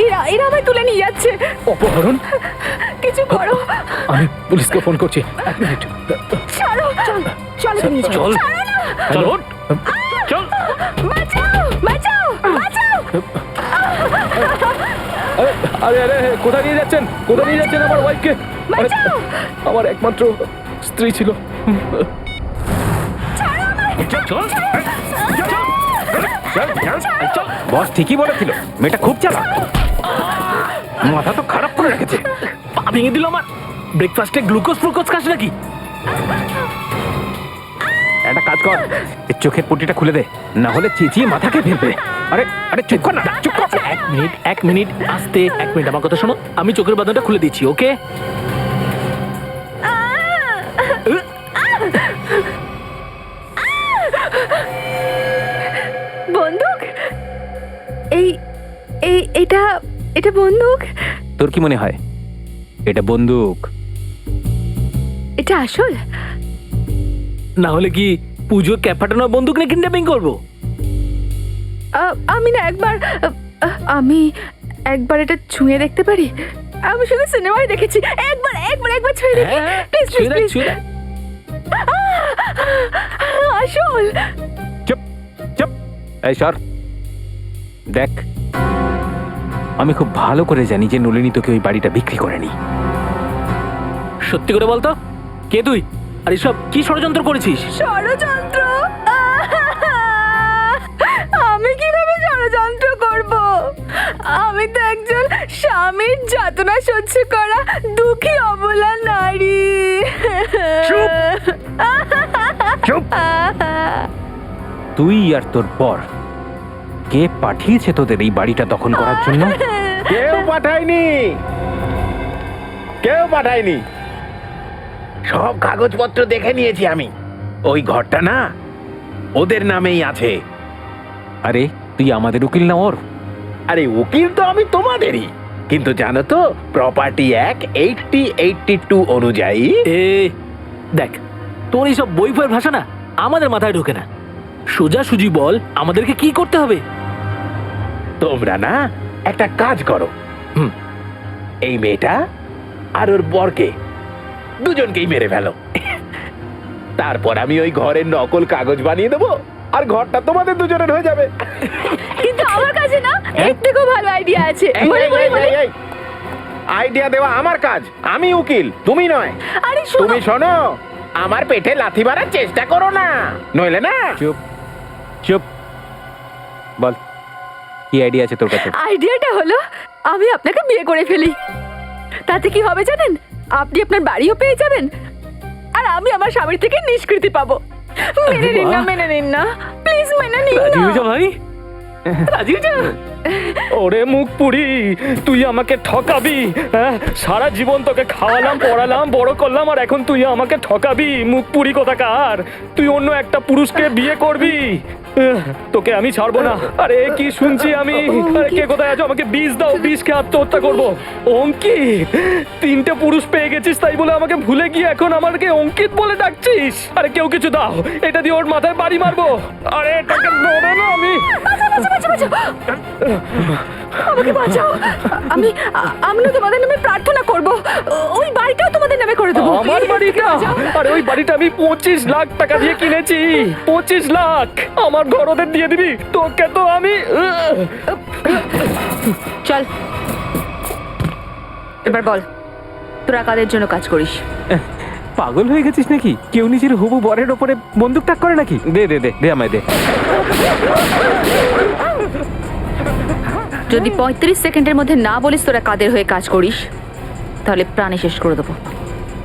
এরা আমায় তুলে নিয়ে যাচ্ছে। অপহরণ? কিছু করো। আমি পুলিশকে ফোন করছি। এক মিনিট। ছাড়ো! চলো তুমি চল। চল, ওঠ। চল। বাঁচাও! বাঁচাও! বাঁচাও! আরে আরে, কোথায় নিয়ে যাচ্ছেন? কোথায় নিয়ে যাচ্ছেন আমার ওয়াইফকে? বাঁচাও! আমার একমাত্র স্ত্রী ছিল। বস ঠিকই বলেছিল, মেয়েটা খুব চালাক। মাথা তো খারাপ করে রেখেছে। পা ভেঙে দিল আমার। ব্রেকফাস্টে গ্লুকোজ ফ্লুকোজ খাস নাকি? একটা কাজ কর, এর চোখের পট্টিটা খুলে দে, না হলে চেঁচিয়ে মাথাকে ফেলবে। আরে আরে চুপ কর না, চুপ কর। এক মিনিট আস্তে। এক মিনিট আমার কথা শোনো। আমি চোখের বাঁধনটা খুলে দিচ্ছি, ওকে? বন্দুক? এটা বন্দুক? তোর কি মনে হয় এটা বন্দুক? এটা আসল? না হলে কি পুজো ক্যাপাটানো বন্দুক নিয়ে কিডন্যাপিং করবো? আমি একবার এটা ছুঁয়ে দেখতে পারি? আমি শুধু সিনেমায় দেখেছি। একবার ছুঁয়ে দেখি প্লিজ, প্লিজ, প্লিজ। আসল? চুপ চুপ, এই সর। দেখ, আমি খুব ভালো করে জানি যে নলিনী তোকে ওই বাড়িটা বিক্রি করেনি। সত্যি করে বলতো, কে তুই? আর এসব কি ষড়যন্ত্র করেছিস? ষড়যন্ত্র? আমি কিভাবে ষড়যন্ত্র করব? আমি তো একজন স্বামীর যাতনা সহ্য করা দুঃখী অবলা নারী। চুপ! চুপ! তুই আর তোর পর কে পাঠিয়েছে তোদের এই বাড়িটা দখল করার জন্য? কেউ পাঠায়নি, কেউ পাঠায়নি। সব কাগজপত্র দেখে নিয়েছি আমি। ওই ঘরটা না ওদের নামেই আছে। আরে তুই আমাদের উকিল না ওর? আরে উকিল তো আমি তোমাদেরই, কিন্তু জানো তো প্রপার্টি অ্যাক্ট 8082 অনুযায়ী। দেখ, তোর এইসব বই ফয়ের ভাষা না আমাদের মাথায় ঢোকে না। সোজাসুজি বল আমাদেরকে কি করতে হবে? তোমরা না একটা কাজ করো, এই মেয়েটা আর ওর বরকে দুজনকেই মেরে ফেলো। তারপর আমি ওই ঘরের নকল কাগজ বানিয়ে দেবো আর ঘরটা তোমাদের দুজনের হয়ে যাবে। কিন্তু আমার কাছে না এর থেকেও ভালো আইডিয়া আছে। আইডিয়া দেওয়া আমার কাজ, আমি উকিল, তুমি নয়। আরে শোনো, তুমি শোনো, আমার পেটে লাথি মারার চেষ্টা করো না, নইলে না। চুপ চুপ, বল কি আইডিয়া আছে তোর কাছে? আইডিয়াটা হলো আমি আপনাকে বিয়ে করে ফেলি। তাতে কি হবে জানেন? আপনি আপনার বাড়িও পেয়ে যাবেন আর আমি আমার স্বামীর থেকে নিষ্কৃতি পাবো। মেনে নিন না, মেনে নিন না, প্লিজ মেনে নিন রাজি না। হয়ে যা ভাই, রাজি হয়ে যা। ওরে মুখ পুরি, তুই আমাকে ঠকাবি? হ্যাঁ, সারা জীবন তোকে খাওয়ালাম, পড়ালাম, বড় করলাম, আর এখন তুই আমাকে ঠকাবি? মুখ পুরি কোথাকার, তুই অন্য একটা পুরুষকে বিয়ে করবি? তোকে আমি ছাড়বো না। আরে কি শুনছি আমি? আরে কে কোথায় আছো? আমাকে বিষ দাও, বিষ খেয়ে আত্মহত্যা করবো। অঙ্কিত, 3টে পুরুষ পেয়ে গেছিস তাই বলে আমাকে ভুলে গিয়ে এখন আমাকে অঙ্কিত বলে ডাকছিস? আরে কেউ কিছু দাও, এটা দিয়ে ওর মাথায় বাড়ি মারবো। আরে এটাকে ধরো না, আমি আমাকে বাঁচাও। আমি না তোমাদের নামে প্রার্থনা করব, ওই বাড়িটাও তোমাদের নামে করে দেবো। আমার বাড়িটা? আরে ওই বাড়িটা আমি 25 লাখ টাকা দিয়ে কিনেছি। 25 লাখ আমার ঘর ওদের দিয়ে দিবি? তোকে তো আমি চল এবার বল, তোরা কাদের জন্য কাজ করিস? পাগল হয়ে গেছিস নাকি? কেউ নিজের হবু বরের ওপরে বন্দুক তাক করে নাকি? দে দে দে দে, আমায় দে। যদি 35 সেকেন্ডের মধ্যে না বলিস তোরা কাদের হয়ে কাজ করিস, তাহলে প্রাণে শেষ করে দেবো।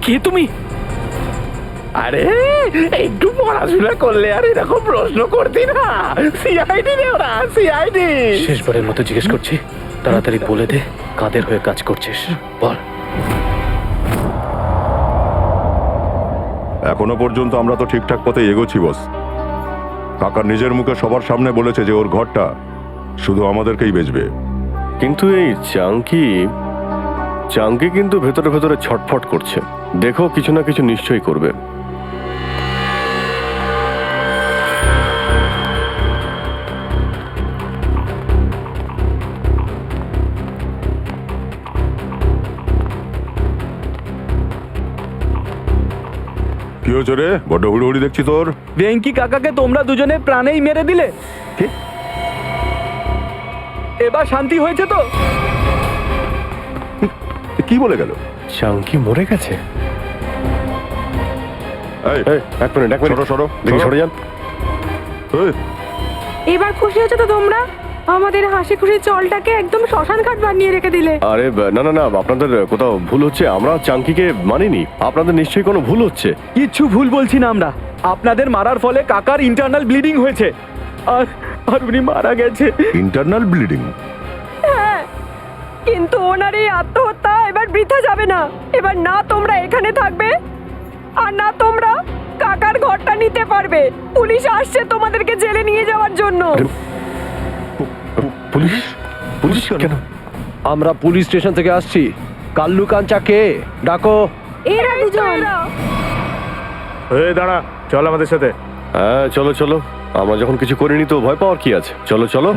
কে তুমি? আরে একটু পড়াশোনা করলে আর এরকম প্রশ্ন করতি না। সিআইডি রে ওরা, সিআইডি। শেষবারের মতো জিজ্ঞেস করছি, তাড়াতাড়ি বলে দে কাদের হয়ে কাজ করছিস, বল। এখনো পর্যন্ত আমরা তো ঠিকঠাক পথে এগোচ্ছি বস। কাকা নিজের মুখে সবার সামনে বলেছে যে ওর ঘরটা শুধু আমাদেরকেই বেচবে। কিন্তু এই চাঙ্কি কিন্তু ভেতরে ভেতরে ছটফট করছে। দেখো কিছু না কিছু নিশ্চয়ই করবে। কি হয়েছে রে? বড্ড হুড়োহুড়ি দেখছি তোর। ভেঙ্কি কাকাকে তোমরা দুজনে প্রাণেই মেরে দিলে। এবার শান্তি হয়েছে তো? কি বলে গেল? চাঙ্কি মরে গেছে? এই, এক মিনিট সরো, সরো, দেখি সরো। সরে যান। এই, এবার খুশি হয়েছে তো তোমরা? আমাদের হাসি খুশি চলটাকে একদম শ্মশান ঘাট বানিয়ে রেখে দিলে। আরে না না না, আপনাদের কোথাও ভুল হচ্ছে। আমরা চাঙ্কিকে মানিনি, আপনাদের নিশ্চয়ই কোনো ভুল হচ্ছে। কিচ্ছু ভুল বলছি না আমরা। আপনাদের মারার ফলে কাকার ইন্টারনাল ব্লিডিং হয়েছে আর আর উনি মারা গেছে। Internal bleeding? হ্যাঁ, কিন্তু ওনার এই আত্মহত্যা এবার বৃথা যাবে না। এবার না তোমরা এখানে থাকবে আর না তোমরা কাকার ঘরটা নিতে পারবে। পুলিশ আসছে তোমাদেরকে জেলে নিয়ে যাওয়ার জন্য। পুলিশ? পুলিশ কেন? আমরা পুলিশ স্টেশন থেকে আসছি। কাল্লু কাঞ্চা কে? ডাকো। এরা দুজন। এই দাঁড়া, চল আমাদের সাথে। হ্যাঁ চলো চলো, আমরা যখন কিছু করিনি তো ভয় পাওয়ার কি আছে? চলো চলো।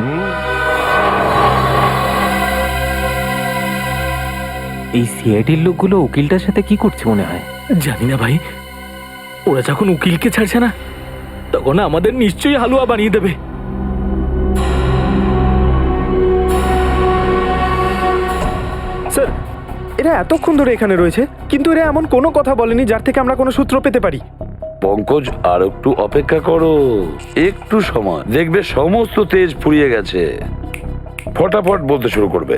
এই সিআইডির লোকগুলো উকিলটার সাথে কি করছে মনে হয়? জানি না ভাই, ওরা যখন উকিলকে ছাড়ছে না তখন আমাদের নিশ্চয়ই হালুয়া বানিয়ে দেবে। স্যার, এরা এতক্ষণ ধরে এখানে রয়েছে কিন্তু এরা এমন কোনো কথা বলেনি যার থেকে আমরা কোনো সূত্র পেতে পারি। পঙ্কজ, আর একটু অপেক্ষা করো, একটু সময়, দেখবে সমস্ত তেজ ফুরিয়ে গেছে, ফটাফট বলতে শুরু করবে।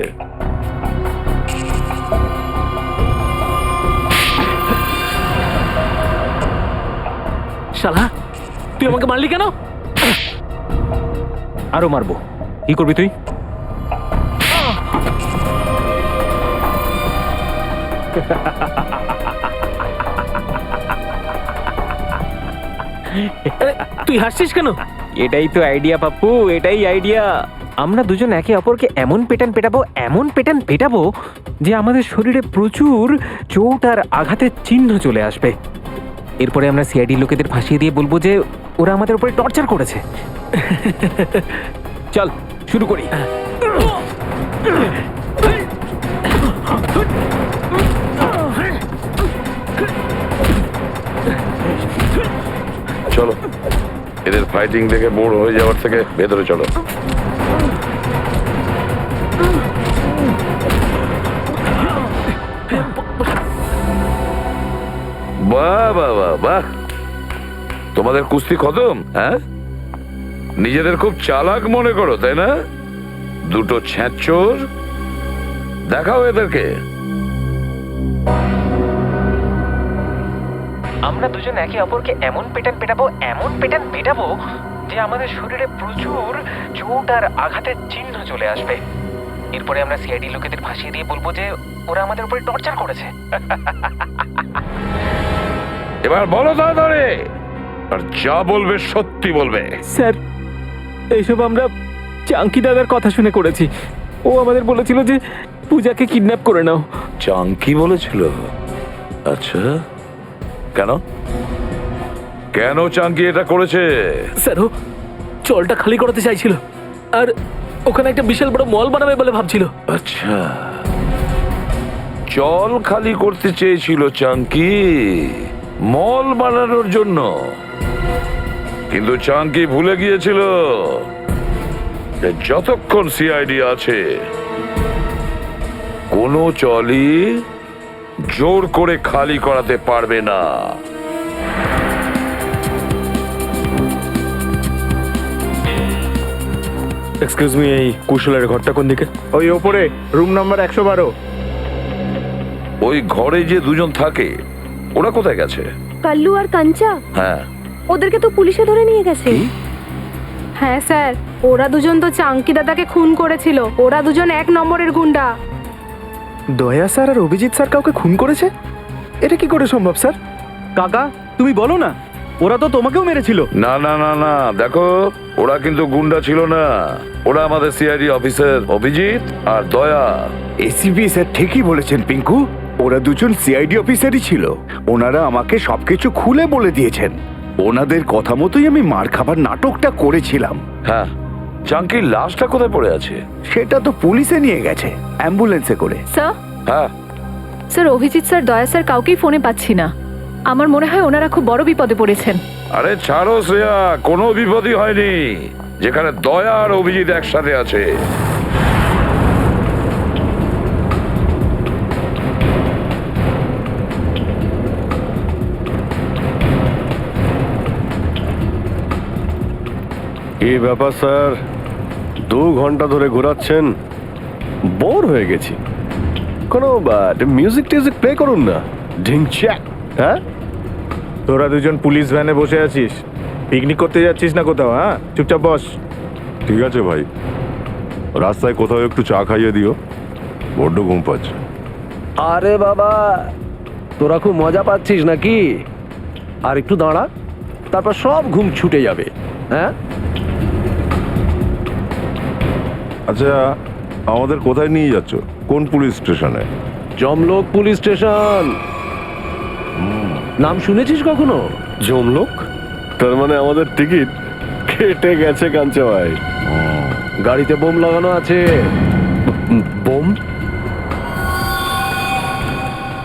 শালা, তুই আমাকে মারলি কেন? আরো মারবো। কি করবি তুই? তুই হাসছিস কেন? এটাই তো আইডিয়া পাপ্পু, এটাই আইডিয়া। আমরা দুজন একে অপরকে এমন পেটান পেটাবো যে আমাদের শরীরে প্রচুর চোট আর আঘাতের চিহ্ন চলে আসবে। এরপরে আমরা সিআইডি লোকেদের ফাঁসিয়ে দিয়ে বলবো যে ওরা আমাদের উপরে টর্চার করেছে। চল শুরু করি। চলো, এদের ফাইটিং দেখে বোর হয়ে যাওয়ার থেকে ভেতরে চলো। বাহ বাহ বাহ বাহ, তোমাদের কুস্তি খতম? হ্যাঁ, নিজেদের খুব চালাক মনে করো তাই না? দুটো ছ্যাঁচোর, দেখাও এদেরকে। আমরা দুজন একে অপরকে এমন পেটান পেটাবো যে আমাদের শরীরে প্রচুর চোট আর আঘাতের চিহ্ন চলে আসবে। এরপরে আমরা সিআইডি লোকেদের ফাঁসিয়ে দিয়ে বলবো যে ওরা আমাদের উপরে টর্চার করেছে। এবার বলো তাড়াতাড়ি, আর যা বলবে সত্যি বলবে। স্যার, এইসব আমরা চাঙ্কি দাদার কথা শুনে করেছি। ও আমাদের বলেছিল যে পূজাকে কিডন্যাপ করে নাও। চাঙ্কি বলেছিল? আচ্ছা, কেন কেন চাঙ্কি এটা করেছে? স্যার, ও জলটা খালি করাতে চাইছিল, আর ওখানে একটা বিশাল বড় মল বানাবে বলে ভাবছিল। আচ্ছা, জল খালি করতে চেয়েছিল চাঙ্কি মল বানানোর জন্য, কিন্তু চাঙ্কি ভুলে গিয়েছিল যে যতক্ষণ সিআইডি আছে কোনো জলই জোর করে খালি করাতে পারবে না। এক্সকিউজ মি, এই কুশলের ঘরটা কোন দিকে? ওই ওপরে রুম নাম্বার 112। ওই ঘরে যে দুজন থাকে ওরা কোথায় গেছে? কাল্লু আর কাঞ্চা, হ্যাঁ, ওদেরকে তো পুলিশে ধরে নিয়ে গেছে। হ্যাঁ স্যার, ওরা দুজন তো চাঙ্কি দাদাকে খুন করেছিল। ওরা দুজন 1 নম্বরের গুন্ডা। দয়া স্যার আর অভিজিৎ স্যার কাউকে খুন করেছে? এটা কি করে সম্ভব স্যার? কাকা তুমি বলো না, ওরা তো তোমাকেও মেরেছিল। না না না না, দেখো ওরা কিন্তু গুন্ডা ছিল না, ওরা আমাদের সিআইডি অফিসার অভিজিৎ আর দয়া। এসিপি স্যার ঠিকই বলেছেন পিঙ্কু, ওরা দুজন সিআইডি অফিসারই ছিল। ওনারা আমাকে সবকিছু খুলে বলে দিয়েছেন। ওনাদের কথা মতোই আমি মার খাবার নাটকটা করেছিলাম। হ্যাঁ, চাঙ্কির লাশটা কোথায় পড়ে আছে? সেটা তো পুলিশে নিয়ে গেছে অ্যাম্বুলেন্সে করে। স্যার, হ্যাঁ স্যার অভিজিৎ স্যার, দয়া স্যার কাউকেই ফোনে পাচ্ছি না। আমার মনে হয় ওনারা খুব বড় বিপদে পড়েছেন। আরে ছাড়ো শ্রেয়া, কোনো বিপদই হয়নি, যেখানে দয়া আর অভিজিৎ একসাথে আছে। কি ব্যাপার স্যার, 2 ঘন্টা ধরে ঘোরাচ্ছেন, বোর হয়ে গেছি। কোনো মিউজিক টিউজিক প্লে করুন না। ঢিংচ্যাক। হ্যাঁ, তোরা দুজন পুলিশ ভ্যানে বসে আছিস, পিকনিক করতে যাচ্ছিস না কোথাও? হ্যাঁ, চুপচাপ বস। ঠিক আছে ভাই, রাস্তায় কোথাও একটু চা খাইয়ে দিও, বড্ড ঘুম পাচ্ছে। আরে বাবা, তোরা খুব মজা পাচ্ছিস নাকি? আর একটু দাঁড়া, তারপর সব ঘুম ছুটে যাবে। হ্যাঁ, আচ্ছা, আমাদের কোথায় নিয়ে যাচ্ছ? কোন পুলিশ স্টেশনে? জমলোক পুলিশ স্টেশন। নাম শুনেছিস কখনো? জমলোক? তার মানে আমাদের টিকিট কেটে গেছে কাঞ্চা ভাই। গাড়িতে বোম লাগানো আছে। বোম?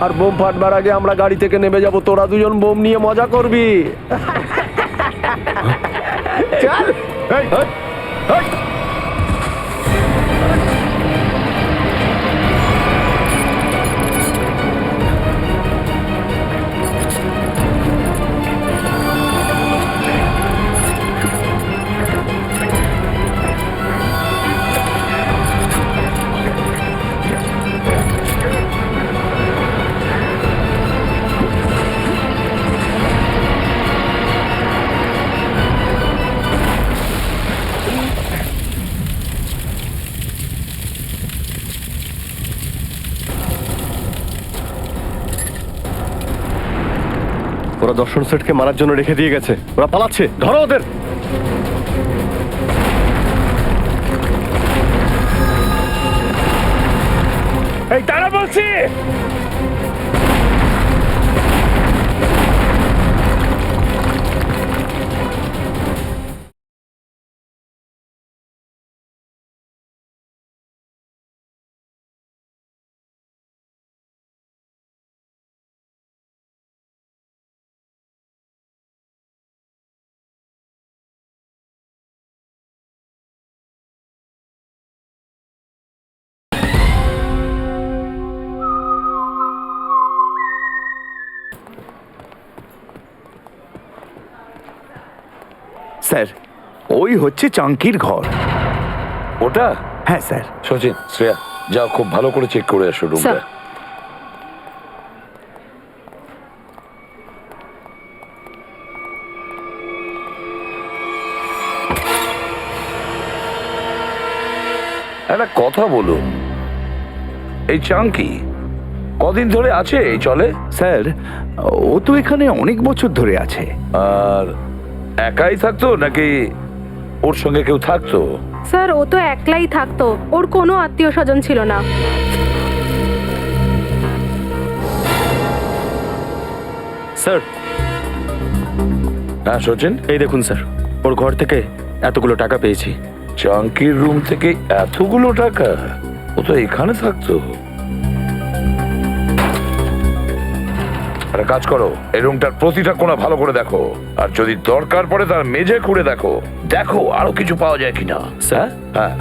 আর বোম ফাটবার আগে আমরা গাড়ি থেকে নেমে যাব, তোরা দুজন বোম নিয়ে মজা করবি। চল। এই, এই, এই। ওরা দর্শন সেটকে মারার জন্য রেখে দিয়ে গেছে, ওরা পালাচ্ছে, ধরো ওদের। এই তারা বলছি। স্যার ওই হচ্ছে চাঙ্কির ঘর। ওটা? হ্যাঁ স্যার। সচিন, শ্রেয়া, যাও খুব ভালো করে চেক করে আসো রুমটা। স্যার। একটা কথা বলুন, এই চাঙ্কি কদিন ধরে আছে এই চলে? স্যার ও তো এখানে অনেক বছর ধরে আছে। আর একাই থাকতো নাকি ওর সঙ্গে কেউ থাকতো? স্যার ও তো একলাই থাকতো, ওর কোনো আত্মীয় স্বজন ছিল না। স্যার হ্যাঁ সচিন, এই দেখুন স্যার, ওর ঘর থেকে এতগুলো টাকা পেয়েছি। চাঙ্কির রুম থেকে এতগুলো টাকা? ও তো এখানে থাকতো। একটা কাজ করো, এই রুমটার প্রতিটা কোণা ভালো করে দেখো, আর যদি দরকার পড়ে তার মেঝে খুঁড়ে দেখো, দেখো আরো কিছু পাওয়া যায় কিনা। স্যার? হ্যাঁ।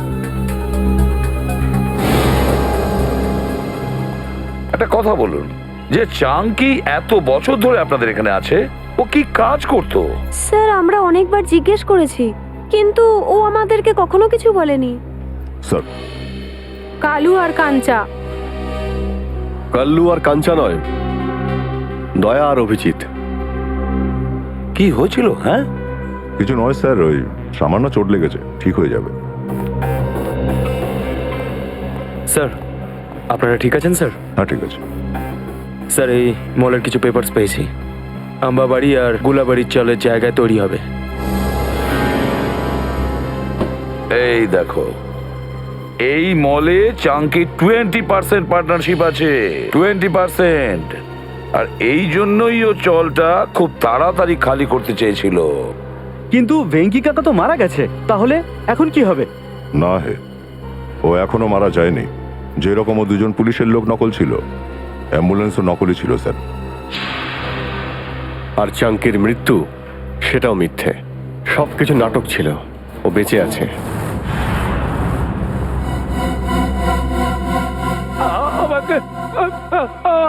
একটা কথা বলুন, যে চাঙ্কি এত বছর ধরে আপনাদের এখানে আছে, ও কি কাজ করতো? স্যার আমরা অনেকবার জিজ্ঞেস করেছি, কিন্তু ও আমাদেরকে কখনো কিছু বলেনি। স্যার কালু আর কাঞ্চা। কাল্লু আর কাঞ্চা নয়, দয়া আর অভিজিৎ। কি হয়েছিল? হ্যাঁ কিছু নয় স্যার, ওই সামান্য চোট লেগেছে, ঠিক হয়ে যাবে। স্যার আপনারা ঠিক আছেন স্যার? হ্যাঁ ঠিক আছে। স্যার এই মলের কিছু পেপারস পেয়েছি, আম্বাবাড়ি আর গুলাবাড়ির চলের জায়গায় তৈরি হবে। এই দেখো, এই মলে চাঙ্কি 20% পার্টনারশিপ আছে, 20%। আর এই জন্যই ও চলটা খুব তাড়াতাড়ি খালি করতে চেয়েছিল। কিন্তু ভেঙ্কি কাকা তো মারা গেছে, তাহলে এখন কি হবে? না হে, ও এখনো মারা যায়নি। যেরকম ও দুজন পুলিশের লোক নকল ছিল, অ্যাম্বুলেন্সও নকলই ছিল স্যার। আর চাঙ্কির মৃত্যু, সেটাও মিথ্যে, সবকিছু নাটক ছিল। ও বেঁচে আছে।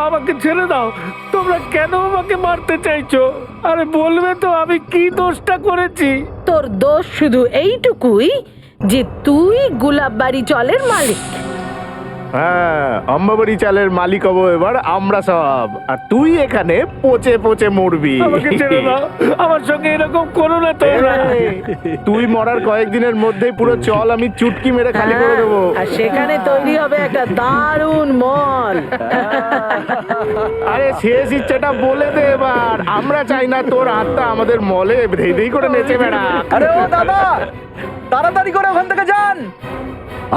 আমাকে ছেড়ে দাও, তোমরা কেন আমাকে মারতে চাইছো? আরে বলবে তো আমি কি দোষটা করেছি? তোর দোষ শুধু এইটুকুই যে তুই গুলাববাড়ি চলের মালিক। হ্যাঁ, আম্বাবাড়ি চালের মালিক হবো এবার আমরা সব, আর তুই এখানে পচে পচে মরবি। আমাকে ছেড়ে দাও, আমার সঙ্গে এরকম করো না তোমরা। তুই মরার কয়েকদিনের মধ্যেই পুরো চল আমি চুটকি মেরে খালি করে দেবো। আর সেখানে তৈরি হবে একটা দারুণ মল। আরে শেষ ইচ্ছেটা বলে দে এবার। আমরা চাই না তোর আত্মা আমাদের মলে ধেই ধেই করে নেচে বেড়া। আরে ও দাদা, তাড়াতাড়ি করে ওখান থেকে যান।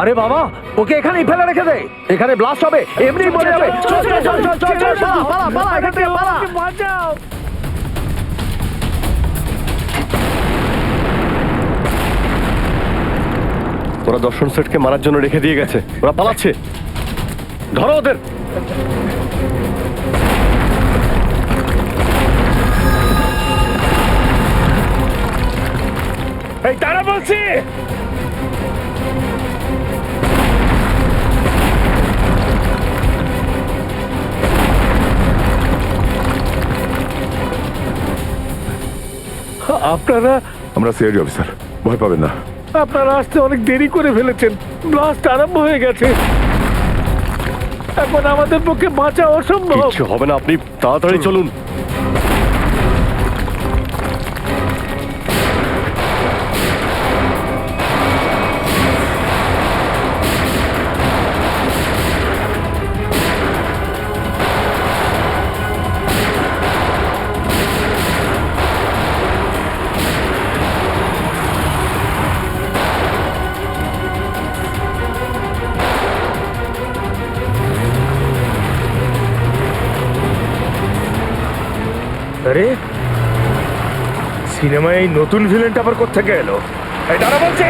আরে বাবা, ওকে এখানেই ফেলে রেখে দে, এখানে ব্লাস্ট হবে, এমনি মরে যাবে। চল চল চল চল চল চল, পালা পালা এখান থেকে পালা। বাঁচাও। ওরা দর্শন সেটকে মারার জন্য রেখে দিয়ে গেছে, ওরা পালাচ্ছে। ধরো ওদের। এই তারা বলছি। আপনারা আমরা সিআইডি অফিসার, ভয় পাবেন না। আপনারা আসতে অনেক দেরি করে ফেলেছেন, ব্লাস্ট আরম্ভ হয়ে গেছে, এখন আমাদের পক্ষে বাঁচা অসম্ভব। কিচ্ছু হবে না, আপনি তাড়াতাড়ি চলুন। আরে সিনেমায় এই নতুন ভিলেনটা আবার কোত্থেকে এলো? এই তারা বলছে।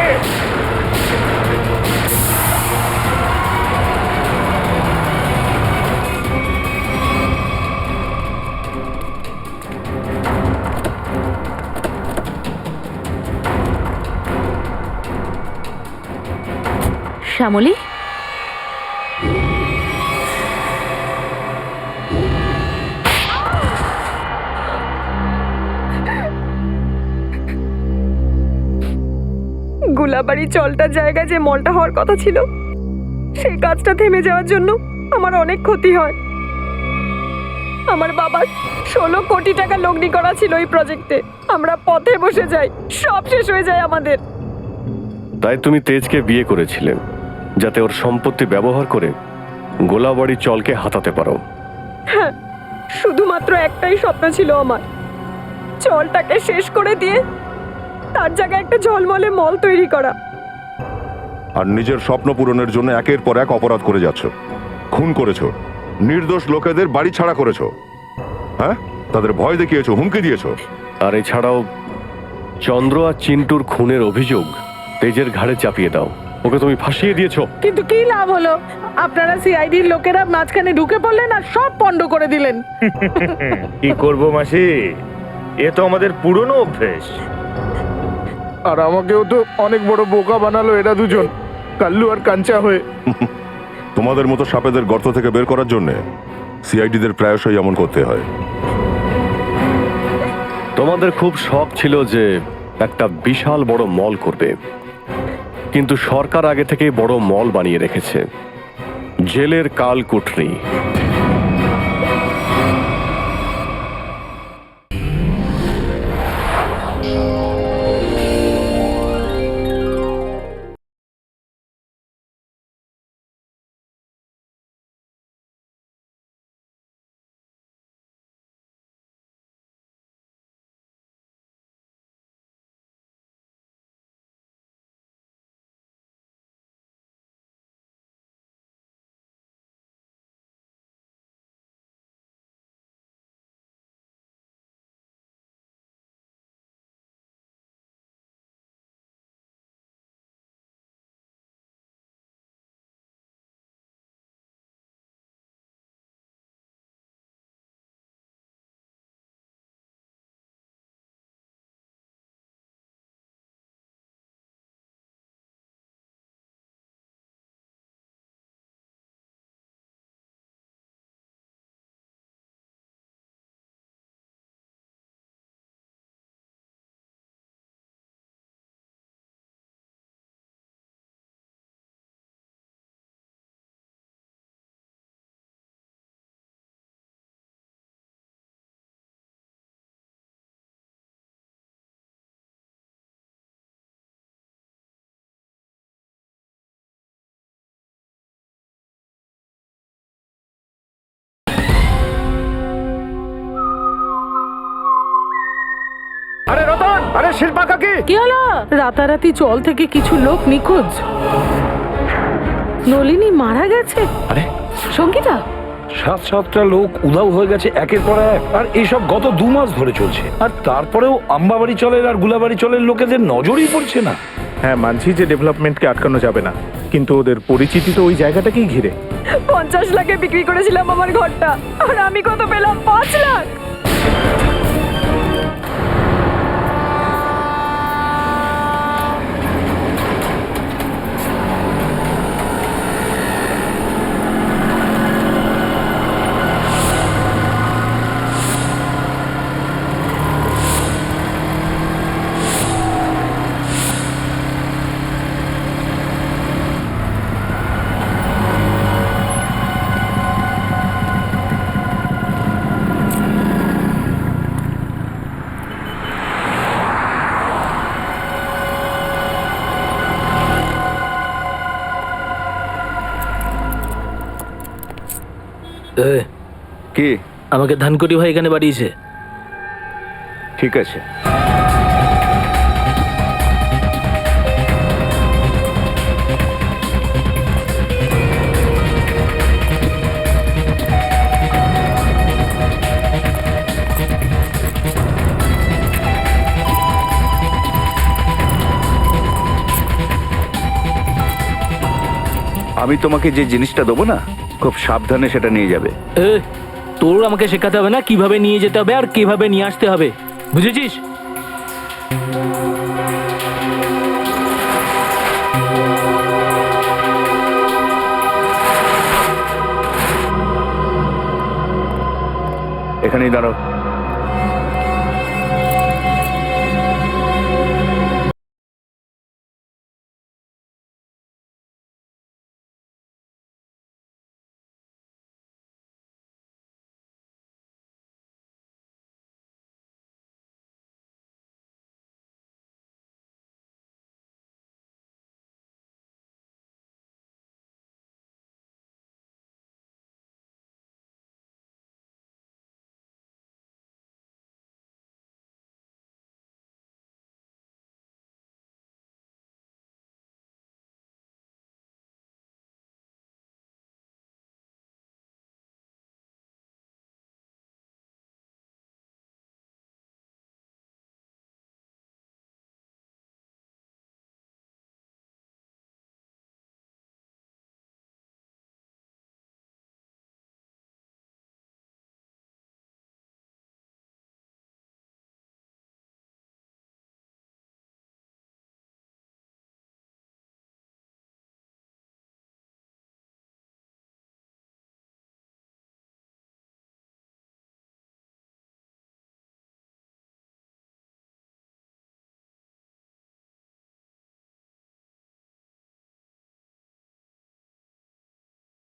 শ্যামলী, গুলাবাড়ি চলটার জায়গায় যে মলটা হওয়ার কথা ছিল সেই কাজটা থেমে যাওয়ার জন্য আমার অনেক ক্ষতি হয়। আমার বাবার 16 কোটি টাকা লগ্নি করা ছিল এই প্রজেক্টে। আমরা পথে বসে যাই, সব শেষ হয়ে যায় আমাদের। তাই তুমি তেজকে বিয়ে করেছিলে যাতে ওর সম্পত্তি ব্যবহার করে গোলাবাড়ি চলকে হাতাতে পারো। হ্যাঁ, শুধুমাত্র একটাই স্বপ্ন ছিল আমার, চলটাকে শেষ করে দিয়ে তার জায়গায় একটা ঝলমলে মল তৈরি করা। আর নিজের স্বপ্ন পূরণের জন্য একের পর এক অপরাধ করে যাচ্ছ। খুন করেছো, নির্দোষ লোকেদের বাড়ি ছাড়া করেছো, হ্যাঁ, তাদের ভয় দেখিয়েছো, হুমকি দিয়েছো। আর এছাড়াও চন্দ্র আর চিন্টুর খুনের অভিযোগ তেজের ঘাড়ে চাপিয়ে দাও। ওকে তুমি ফাঁসিয়ে দিয়েছো। কিন্তু কি লাভ হলো? আপনারা সিআইডির লোকেরা মাঝখানে ঢুকে পড়লেন আর সব পণ্ড করে দিলেন। কি করব মাসি, এ তো আমাদের পুরনো অভ্যেস। আর আমাকেও তো অনেক বড় বোকা বানালো এরা দুজন, কাল্লু আর কাঞ্চা হয়ে। তোমাদের মতো সাপেদের গর্ত থেকে বের করার জন্য সিআইডিদের প্রায়শই এমন করতে হয়। তোমাদের খুব শখ ছিল যে একটা বিশাল বড় মল করবে, কিন্তু সরকার আগে থেকেই বড় মল বানিয়ে রেখেছে, জেলের কাল কুঠরি। আরে রতন, আরে শিল্পা কাকি, কি হলো? রাতারাতি চল থেকে কিছু লোক নিখোঁজ। নলিনী মারা গেছে। আরে সঙ্গীতা, 7-7টা লোক উধাও হয়ে গেছে একের পর এক, আর এইসব গত 2 মাস ধরে চলছে। আর তারপরেও আম্বাবাড়ি চলের আর গুলাবাড়ি চলের লোকেদের নজরই পড়ছে না। হ্যাঁ, মানছি যে ডেভেলপমেন্টকে আটকানো যাবে না, কিন্তু ওদের পরিচিতি তো ওই জায়গাটাকেই ঘিরে। 50 লাখে বিক্রি করেছিলাম আমার ঘরটা, আর আমি কত পেলাম? 5 লাখ। কি? আমাকে ধানকটি ভাই এখানে পাঠিয়েছে। ঠিক আছে। আমি তোমাকে যে জিনিসটা দেবো না, খুব সাবধানে সেটা নিয়ে যাবে। তোর আমাকে শেখাতে হবে না কিভাবে নিয়ে যেতে হবে আর কিভাবে নিয়ে আসতে হবে, বুঝেছিস? এখানেই দাঁড়াও।